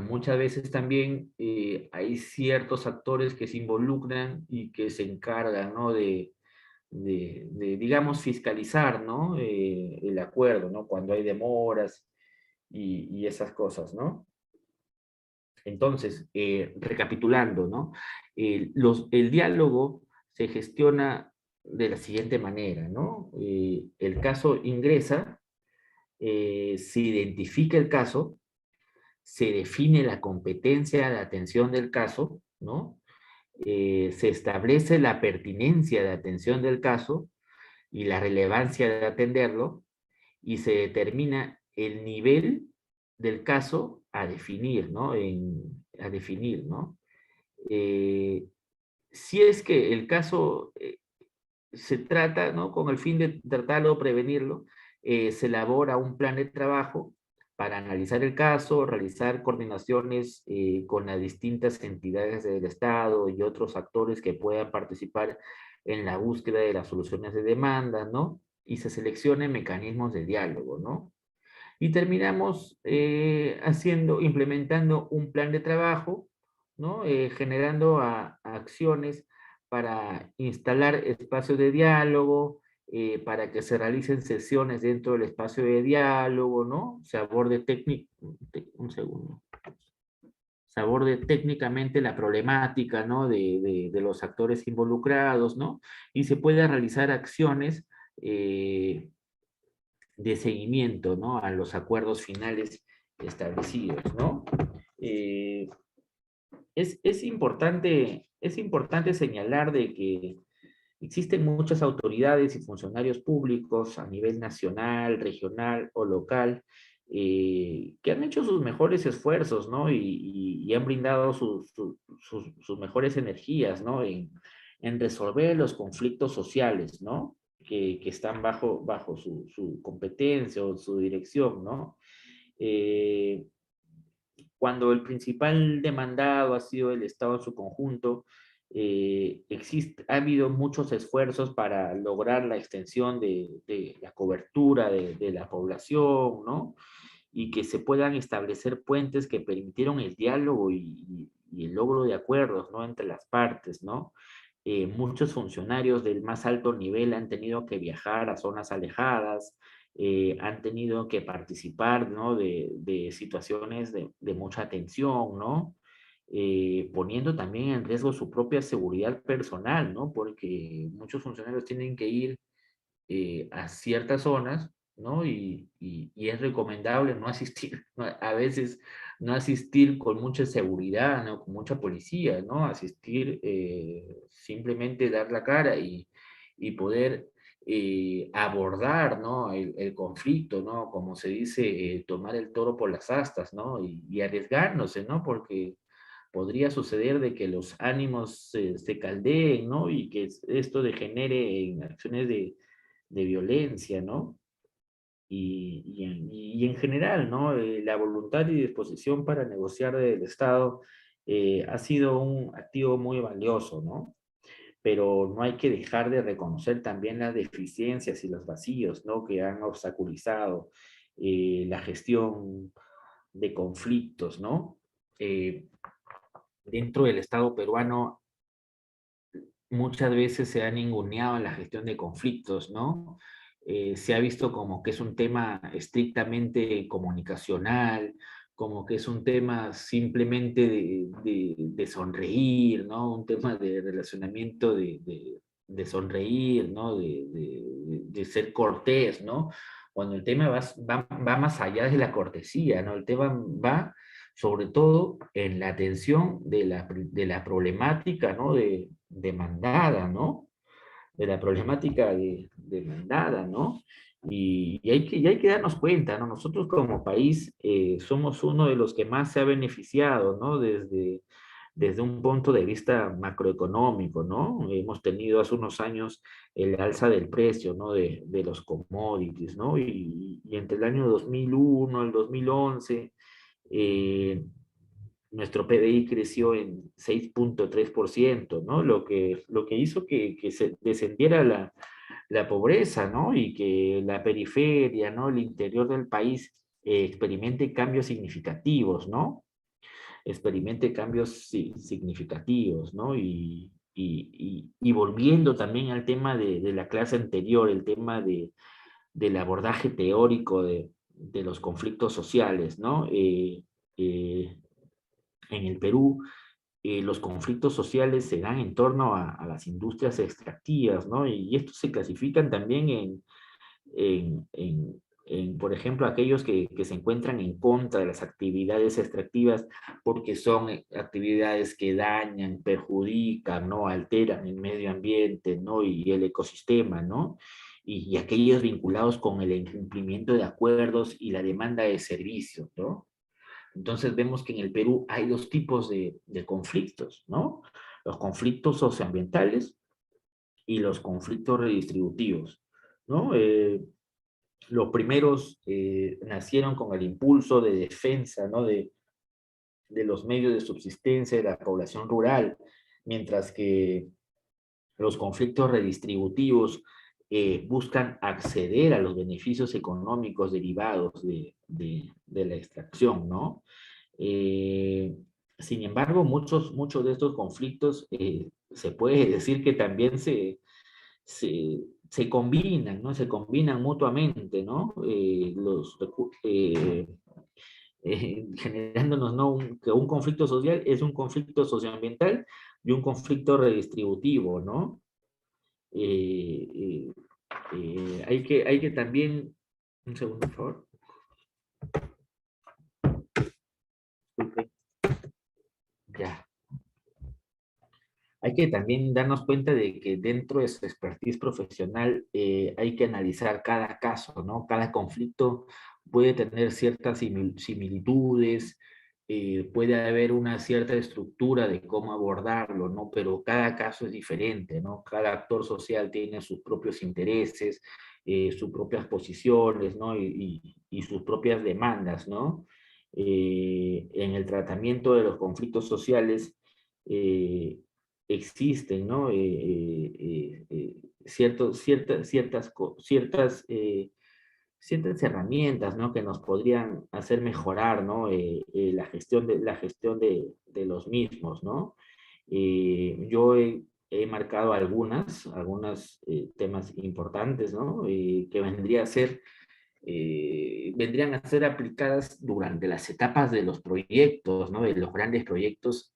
Muchas veces también hay ciertos actores que se involucran y que se encargan, ¿no? Digamos, fiscalizar, ¿no? El acuerdo, ¿no? Cuando hay demoras y esas cosas, ¿no? Entonces, recapitulando, ¿no? El diálogo se gestiona de la siguiente manera, ¿no? El caso ingresa, se identifica el caso, se define la competencia de atención del caso, ¿no? Se establece la pertinencia de atención del caso y la relevancia de atenderlo, y se determina el nivel del caso a definir, ¿no? A definir, ¿no? Eh, si es que el caso se trata, ¿no? Con el fin de tratarlo o prevenirlo, se elabora un plan de trabajo para analizar el caso, realizar coordinaciones con las distintas entidades del Estado y otros actores que puedan participar en la búsqueda de las soluciones de demanda, ¿no? Y se seleccionen mecanismos de diálogo, ¿no? Y terminamos implementando un plan de trabajo, ¿no? Generando acciones para instalar espacios de diálogo, para que se realicen sesiones dentro del espacio de diálogo, ¿no? Un segundo. Se aborde técnicamente la problemática, ¿no? De los actores involucrados, ¿no? Y se puede realizar acciones de seguimiento, ¿no? A los acuerdos finales establecidos, ¿no? Eh, es importante señalar de que existen muchas autoridades y funcionarios públicos a nivel nacional, regional o local que han hecho sus mejores esfuerzos, ¿no? Y han brindado sus mejores energías, ¿no? En resolver los conflictos sociales, ¿no? Que están bajo su competencia o su dirección, ¿no? Eh, Cuando el principal demandado ha sido el Estado en su conjunto, ha habido muchos esfuerzos para lograr la extensión de la cobertura de la población, ¿no? Y que se puedan establecer puentes que permitieron el diálogo y el logro de acuerdos, ¿no? Entre las partes, ¿no? Muchos funcionarios del más alto nivel han tenido que viajar a zonas alejadas, han tenido que participar, ¿no? De situaciones de mucha tensión, ¿no? Poniendo también en riesgo su propia seguridad personal, ¿no? Porque muchos funcionarios tienen que ir a ciertas zonas, ¿no? Y es recomendable no asistir, ¿no? A veces no asistir con mucha seguridad, ¿no? Con mucha policía, ¿no? Asistir, simplemente dar la cara y poder abordar, ¿no? El conflicto, ¿no? Como se dice, tomar el toro por las astas, ¿no? Y arriesgándose, ¿no? Porque podría suceder de que los ánimos se caldeen, ¿no? Y que esto degenere en acciones de violencia, ¿no? Y en general, ¿no? La voluntad y disposición para negociar del Estado ha sido un activo muy valioso, ¿no? Pero no hay que dejar de reconocer también las deficiencias y los vacíos, ¿no? Que han obstaculizado la gestión de conflictos, ¿no? Eh, Dentro del Estado peruano muchas veces se ha ninguneado la gestión de conflictos, ¿no? Se ha visto como que es un tema estrictamente comunicacional, como que es un tema simplemente de sonreír, ¿no? Un tema de relacionamiento de sonreír, ¿no? De ser cortés, ¿no? Cuando el tema va más allá de la cortesía, ¿no? El tema va sobre todo en la atención de la problemática, ¿no? Demandada, ¿no? De la problemática demandada, ¿no? Y hay que darnos cuenta, ¿no? Nosotros como país somos uno de los que más se ha beneficiado, ¿no? Desde un punto de vista macroeconómico, ¿no? Hemos tenido hace unos años el alza del precio, ¿no? De los commodities, ¿no? Y entre el año 2001 al 2011, eh, nuestro PBI creció en 6,3%, ¿no? Lo que hizo que se descendiera la pobreza, ¿no? Y que la periferia, ¿no? El interior del país experimente cambios significativos, ¿no? Experimente cambios significativos, ¿no? Y volviendo también al tema de la clase anterior, el tema del abordaje teórico de los conflictos sociales, ¿no? En el Perú, los conflictos sociales se dan en torno a las industrias extractivas, ¿no? Y estos se clasifican también en, en, por ejemplo, aquellos que se encuentran en contra de las actividades extractivas porque son actividades que dañan, perjudican, ¿no? Alteran el medio ambiente, ¿no? Y el ecosistema, ¿no? Y aquellos vinculados con el incumplimiento de acuerdos y la demanda de servicios, ¿no? Entonces vemos que en el Perú hay dos tipos de conflictos, ¿no? Los conflictos socioambientales y los conflictos redistributivos, ¿no? Los primeros nacieron con el impulso de defensa, ¿no? De los medios de subsistencia de la población rural, mientras que los conflictos redistributivos buscan acceder a los beneficios económicos derivados de la extracción, ¿no? Eh, Sin embargo, muchos de estos conflictos se puede decir que también se combinan, ¿no? Se combinan mutuamente, ¿no? Generándonos, ¿no? Que un conflicto social es un conflicto socioambiental y un conflicto redistributivo, ¿no? Eh, eh, hay que también, un segundo, por favor. Disculpe. Ya. Hay que también darnos cuenta de que dentro de su expertise profesional hay que analizar cada caso, ¿no? Cada conflicto puede tener ciertas similitudes, puede haber una cierta estructura de cómo abordarlo, ¿no? Pero cada caso es diferente, ¿no? Cada actor social tiene sus propios intereses sus propias posiciones, ¿no? Y sus propias demandas, ¿no? En el tratamiento de los conflictos sociales eh, existen, ¿no? Ciertas herramientas, ¿no? Que nos podrían hacer mejorar, ¿no? La gestión de los mismos, ¿no? Yo he marcado algunas temas importantes, ¿no? Que vendrían a ser aplicadas durante las etapas de los proyectos, ¿no? De los grandes proyectos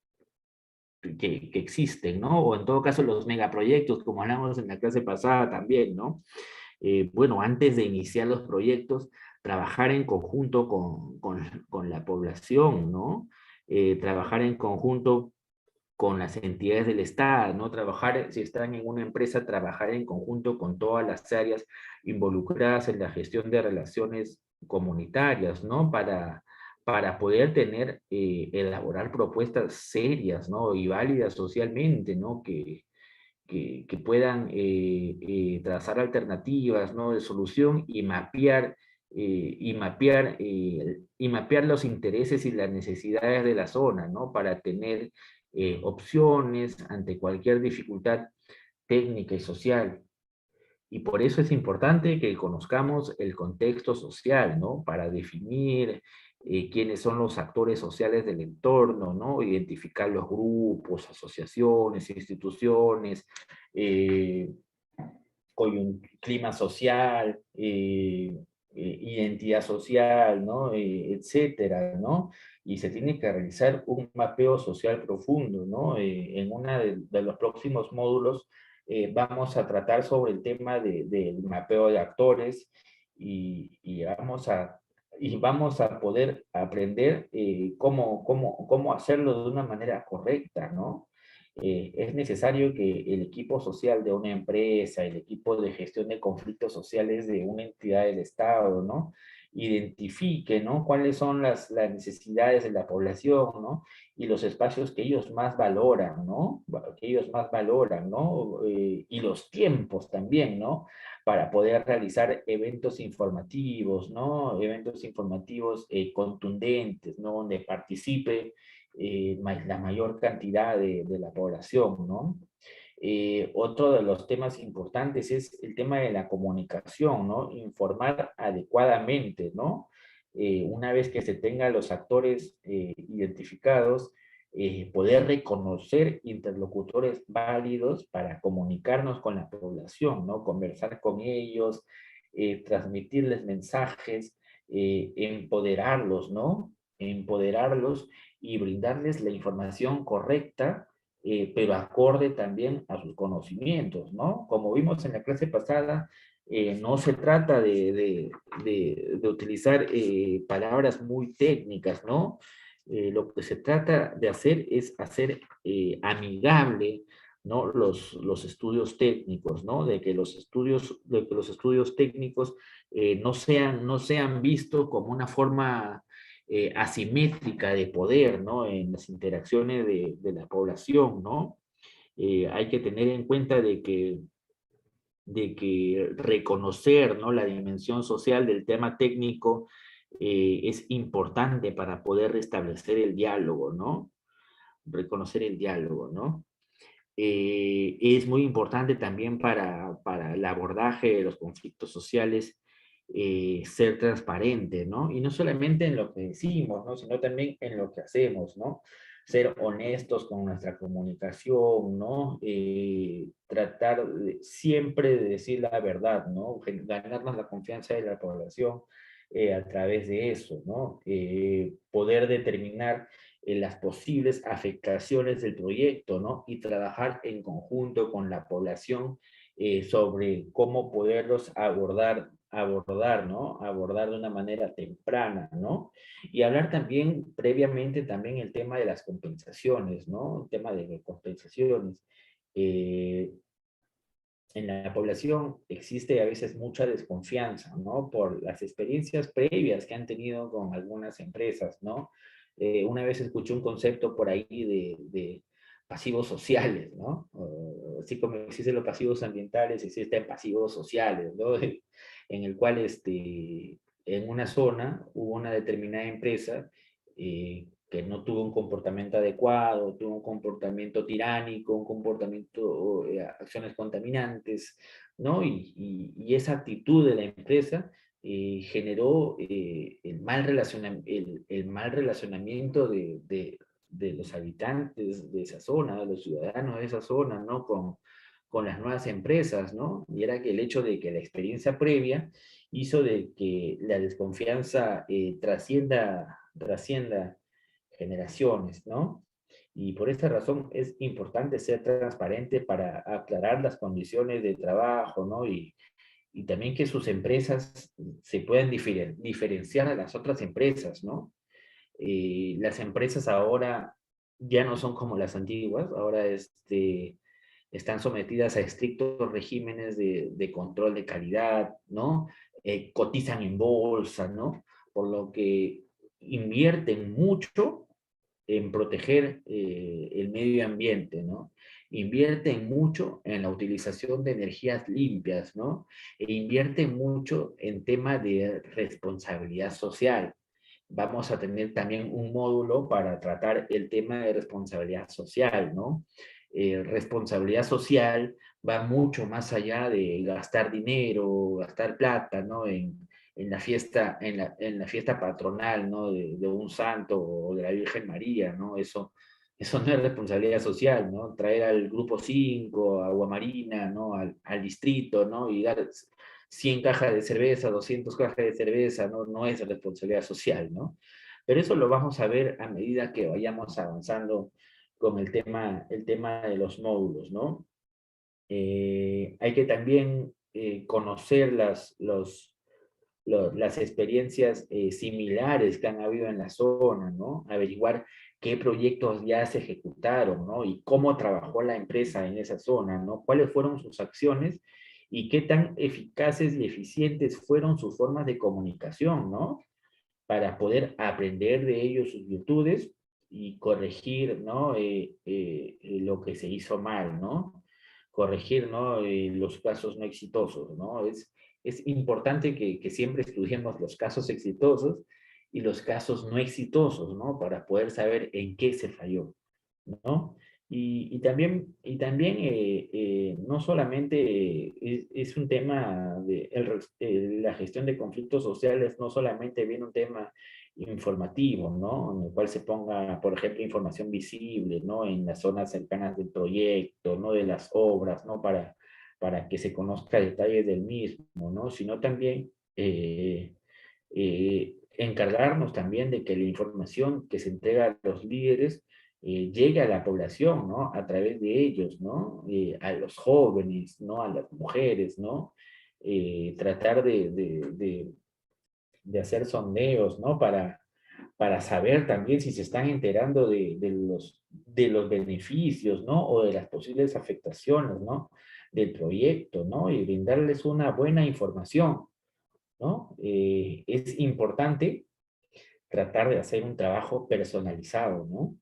que existen, ¿no? O en todo caso los megaproyectos, como hablamos en la clase pasada también, ¿no? Bueno, antes de iniciar los proyectos, trabajar en conjunto con la población, ¿no? Trabajar en conjunto con las entidades del Estado, ¿no? Trabajar, si están en una empresa, trabajar en conjunto con todas las áreas involucradas en la gestión de relaciones comunitarias, ¿no? Para poder elaborar propuestas serias, ¿no? Y válidas socialmente, ¿no? Que puedan trazar alternativas, ¿no? De solución y mapear los intereses y las necesidades de la zona, ¿no? Para tener opciones ante cualquier dificultad técnica y social. Y por eso es importante que conozcamos el contexto social, ¿no? Para definir quiénes son los actores sociales del entorno, ¿no? Identificar los grupos, asociaciones, instituciones, eh, clima social, identidad social, ¿no? Etcétera, ¿no? Y se tiene que realizar un mapeo social profundo, ¿no? En uno de los próximos módulos vamos a tratar sobre el tema del mapeo de actores y vamos a poder aprender cómo hacerlo de una manera correcta, ¿no? Es necesario que el equipo social de una empresa, el equipo de gestión de conflictos sociales de una entidad del Estado, ¿no? Identifique, ¿no? Cuáles son las necesidades de la población, ¿no? Y los espacios que ellos más valoran, ¿no? Que ellos más valoran, ¿no? Y los tiempos también, ¿no? Para poder realizar eventos informativos, ¿no? Eventos informativos contundentes, ¿no? Donde participe la mayor cantidad de la población, ¿no? Otro de los temas importantes es el tema de la comunicación, ¿no? Informar adecuadamente, ¿no? Una vez que se tengan los actores identificados, poder reconocer interlocutores válidos para comunicarnos con la población, ¿no? Conversar con ellos, transmitirles mensajes, empoderarlos, ¿no? Empoderarlos y brindarles la información correcta, pero acorde también a sus conocimientos, ¿no? Como vimos en la clase pasada, no se trata de utilizar palabras muy técnicas, ¿no? Lo que se trata de hacer es hacer amigable, ¿no? Los estudios técnicos, ¿no? De que los estudios técnicos no sean vistos como una forma asimétrica de poder, ¿no? En las interacciones de la población, ¿no? Hay que tener en cuenta de que reconocer, ¿no? La dimensión social del tema técnico es importante para poder restablecer el diálogo, ¿no? Reconocer el diálogo, ¿no? Es muy importante también para el abordaje de los conflictos sociales ser transparente, ¿no? Y no solamente en lo que decimos, ¿no? Sino también en lo que hacemos, ¿no? Ser honestos con nuestra comunicación, ¿no? Tratar siempre de decir la verdad, ¿no? Ganarnos la confianza de la población a través de eso, ¿no? Poder determinar las posibles afectaciones del proyecto, ¿no? Y trabajar en conjunto con la población sobre cómo poderlos abordar, ¿no? Abordar de una manera temprana, ¿no? Y hablar también previamente también el tema de las compensaciones, ¿no? El tema de compensaciones. Eh, en la población existe a veces mucha desconfianza, ¿no? Por las experiencias previas que han tenido con algunas empresas, ¿no? Una vez escuché un concepto por ahí pasivos sociales, ¿no? Así como existen los pasivos ambientales, existen pasivos sociales, ¿no? En el cual en una zona hubo una determinada empresa que no tuvo un comportamiento adecuado, tuvo un comportamiento tiránico, un comportamiento, acciones contaminantes, ¿no? Y esa actitud de la empresa generó el mal relacionamiento de los habitantes de esa zona, de los ciudadanos de esa zona, ¿no? Con las nuevas empresas, ¿no? Y era que el hecho de que la experiencia previa hizo de que la desconfianza trascienda generaciones, ¿no? Y por esta razón es importante ser transparente para aclarar las condiciones de trabajo, ¿no? Y también que sus empresas se puedan diferenciar a las otras empresas, ¿no? Las empresas ahora ya no son como las antiguas, ahora están sometidas a estrictos regímenes de control de calidad, ¿no? Cotizan en bolsa, ¿no? Por lo que invierten mucho en proteger el medio ambiente, ¿no? Invierten mucho en la utilización de energías limpias, ¿no? E invierten mucho en temas de responsabilidad social. Vamos a tener también un módulo para tratar el tema de responsabilidad social, ¿no? Responsabilidad social va mucho más allá de gastar dinero, gastar plata, ¿no? En la fiesta, en la fiesta patronal, ¿no? De un santo o de la Virgen María, ¿no? Eso no es responsabilidad social, ¿no? Traer al grupo 5, a Guamarina, ¿no? Al distrito, ¿no? Y dar 100 cajas de cerveza, 200 cajas de cerveza, ¿no? No es responsabilidad social, ¿no? Pero eso lo vamos a ver a medida que vayamos avanzando con el tema de los módulos, ¿no? Hay que también conocer las experiencias similares que han habido en la zona, ¿no? Averiguar qué proyectos ya se ejecutaron, ¿no? Y cómo trabajó la empresa en esa zona, ¿no? Cuáles fueron sus acciones y qué tan eficaces y eficientes fueron sus formas de comunicación, ¿no? Para poder aprender de ellos sus virtudes y corregir, ¿no? Lo que se hizo mal, ¿no? Corregir, ¿no? Los casos no exitosos, ¿no? Es importante que siempre estudiemos los casos exitosos y los casos no exitosos, ¿no? Para poder saber en qué se falló, ¿no? Y también no solamente es un tema de la gestión de conflictos sociales, no solamente viene un tema informativo, ¿no? En el cual se ponga, por ejemplo, información visible, ¿no? En las zonas cercanas del proyecto, ¿no? De las obras, ¿no? Para que se conozca detalles del mismo, ¿no? Sino también encargarnos también de que la información que se entrega a los líderes llegue a la población, ¿no? A través de ellos, ¿no? A los jóvenes, ¿no? A las mujeres, ¿no? Tratar de hacer sondeos, ¿no? Para saber también si se están enterando de los beneficios, ¿no? O de las posibles afectaciones, ¿no? Del proyecto, ¿no? Y brindarles una buena información, ¿no? Es importante tratar de hacer un trabajo personalizado, ¿no?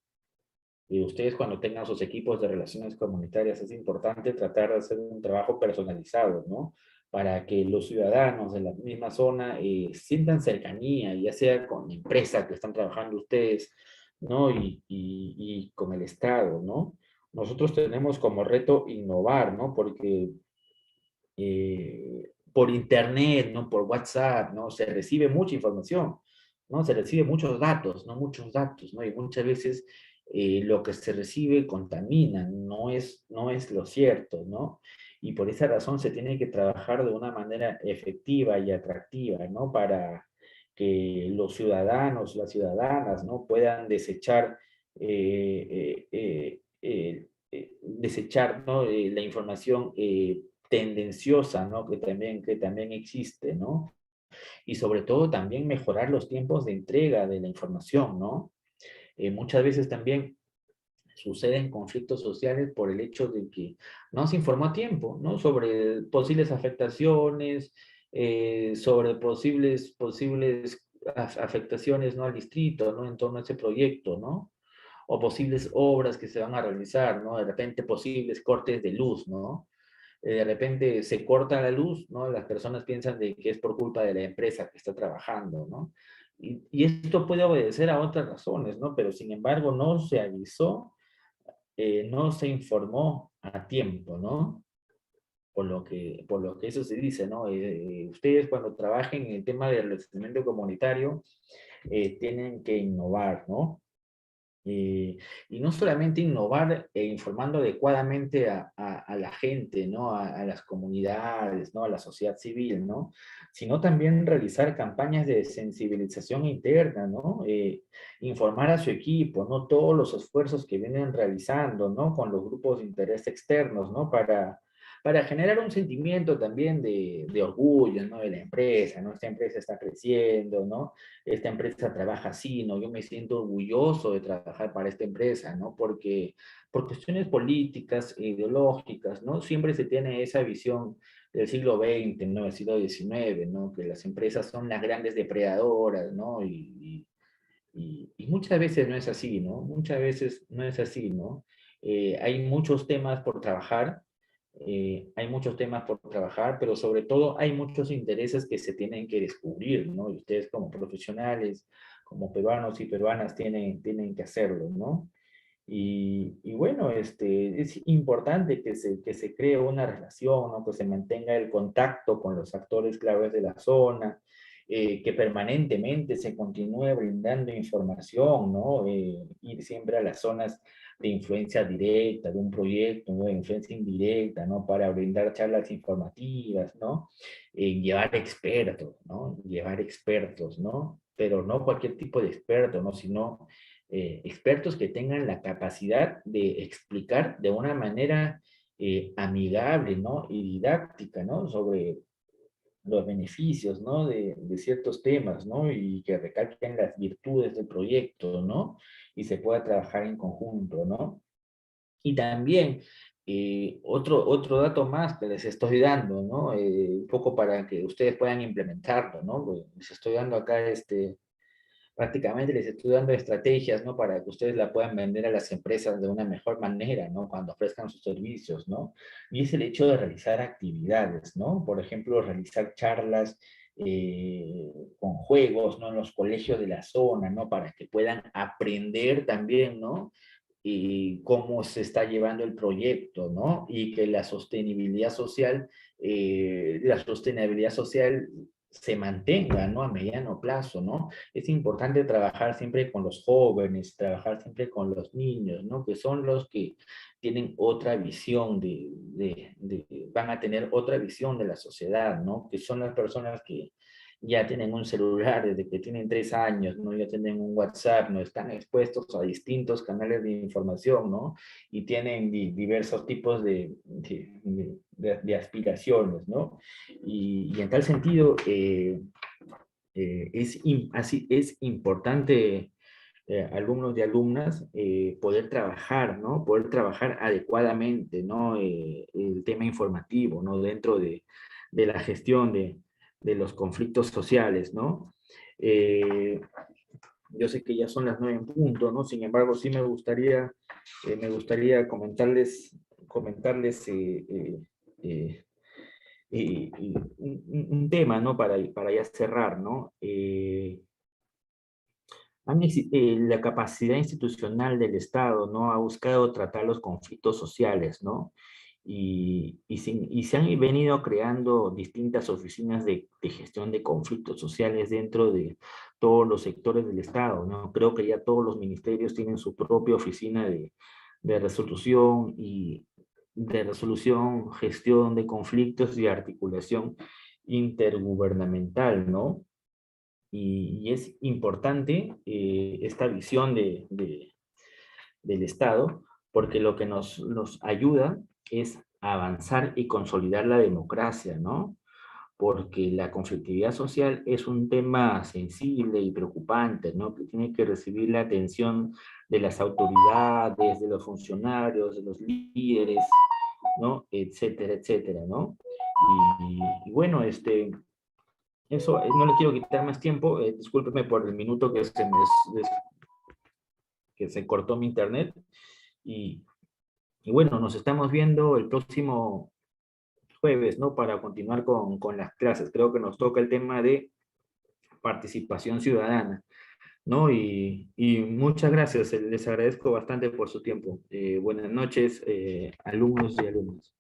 Y ustedes cuando tengan sus equipos de relaciones comunitarias es importante tratar de hacer un trabajo personalizado, ¿no? Para que los ciudadanos de la misma zona sientan cercanía, ya sea con la empresa que están trabajando ustedes, ¿no? Y con el Estado, ¿no? Nosotros tenemos como reto innovar, ¿no? Porque por internet, ¿no? Por WhatsApp, ¿no? Se recibe mucha información, ¿no? Se recibe muchos datos, ¿no? Muchos datos, ¿no? Y muchas veces lo que se recibe contamina, no es lo cierto, ¿no? Y por esa razón se tiene que trabajar de una manera efectiva y atractiva, ¿no? Para que los ciudadanos, las ciudadanas, ¿no? Puedan desechar, ¿no? La información tendenciosa, ¿no? Que también existe, ¿no? Y sobre todo también mejorar los tiempos de entrega de la información, ¿no? Muchas veces también suceden conflictos sociales por el hecho de que no se informó a tiempo, ¿no? Sobre posibles afectaciones, sobre posibles afectaciones, ¿no? Al distrito, ¿no? En torno a ese proyecto, ¿no? o posibles obras que se van a realizar, ¿no? De repente posibles cortes de luz, ¿no? De repente se corta la luz, ¿no? Las personas piensan de que es por culpa de la empresa que está trabajando, ¿no? Y esto puede obedecer a otras razones, ¿no? Pero sin embargo no se avisó, no se informó a tiempo, ¿no? Por lo que eso se dice, ¿no? Ustedes cuando trabajen en el tema del relacionamiento comunitario, tienen que innovar, ¿no? Y no solamente innovar informando adecuadamente a la gente, ¿no? A las comunidades, ¿no? A la sociedad civil, ¿no? Sino también realizar campañas de sensibilización interna, ¿no? Informar a su equipo, ¿no? Todos los esfuerzos que vienen realizando, ¿no? Con los grupos de interés externos, ¿no? Para generar un sentimiento también de orgullo, ¿no? De la empresa, ¿no? Esta empresa está creciendo, ¿no? Esta empresa trabaja así, ¿no? Yo me siento orgulloso de trabajar para esta empresa, ¿no? Porque por cuestiones políticas, ideológicas, ¿no? Siempre se tiene esa visión del siglo XX, ¿no? Del siglo XIX, ¿no? Que las empresas son las grandes depredadoras, ¿no? Y muchas veces no es así, ¿no? Muchas veces no es así, ¿no? Hay muchos temas por trabajar, hay muchos temas por trabajar, pero sobre todo hay muchos intereses que se tienen que descubrir, ¿no? Y ustedes como profesionales, como peruanos y peruanas tienen que hacerlo, ¿no? Y bueno, es importante que se cree una relación, ¿no? Que se mantenga el contacto con los actores claves de la zona, que permanentemente se continúe brindando información, ¿no? Ir siempre a las zonas de influencia directa de un proyecto, ¿no? De influencia indirecta, ¿no? Para brindar charlas informativas, ¿no? Llevar expertos, ¿no? Llevar expertos, ¿no? Pero no cualquier tipo de experto, ¿no? Sino expertos que tengan la capacidad de explicar de una manera amigable, ¿no? Y didáctica, ¿no? Sobre los beneficios, ¿no? De ciertos temas, ¿no? Y que recalquen las virtudes del proyecto, ¿no? Y se pueda trabajar en conjunto, ¿no? Y también, otro dato más que les estoy dando, ¿no? Un poco para que ustedes puedan implementarlo, ¿no? Pues, les estoy dando acá prácticamente les estoy dando estrategias, ¿no? Para que ustedes la puedan vender a las empresas de una mejor manera, ¿no? Cuando ofrezcan sus servicios, ¿no? Y es el hecho de realizar actividades, ¿no? Por ejemplo, realizar charlas con juegos, ¿no? En los colegios de la zona, ¿no? Para que puedan aprender también, ¿no? Y cómo se está llevando el proyecto, ¿no? Y que la sostenibilidad social se mantenga, ¿no? A mediano plazo, ¿no? Es importante trabajar siempre con los jóvenes, trabajar siempre con los niños, ¿no? Que son los que tienen otra visión van a tener otra visión de la sociedad, ¿no? Que son las personas que ya tienen un celular desde que tienen 3 años, ¿no? Ya tienen un WhatsApp, ¿no? Están expuestos a distintos canales de información, ¿no? Y tienen diversos tipos de aspiraciones, ¿no? Y en tal sentido, así, es importante, alumnos y alumnas, poder trabajar, ¿no? Poder trabajar adecuadamente, ¿no? El tema informativo, ¿no? Dentro de la gestión de los conflictos sociales, ¿no? Eh, yo sé que ya son las 9 en punto, ¿no? Sin embargo, sí me gustaría comentarles un tema, ¿no? Para ya cerrar, ¿no? La capacidad institucional del Estado, ¿no? Ha buscado tratar los conflictos sociales, ¿no? Y se han venido creando distintas oficinas de gestión de conflictos sociales dentro de todos los sectores del Estado, ¿no? Creo que ya todos los ministerios tienen su propia oficina de resolución gestión de conflictos y articulación intergubernamental, ¿no? Y es importante esta visión del Estado, porque lo que nos ayuda es avanzar y consolidar la democracia, ¿no? Porque la conflictividad social es un tema sensible y preocupante, ¿no? Que tiene que recibir la atención de las autoridades, de los funcionarios, de los líderes, ¿no? Etcétera, etcétera, ¿no? Y bueno, eso, no le quiero quitar más tiempo, discúlpeme por el minuto que se me que se cortó mi internet. Y, y bueno, nos estamos viendo el próximo jueves, ¿no? Para continuar con las clases. Creo que nos toca el tema de participación ciudadana, ¿no? Y muchas gracias, les agradezco bastante por su tiempo. Buenas noches, alumnos y alumnas.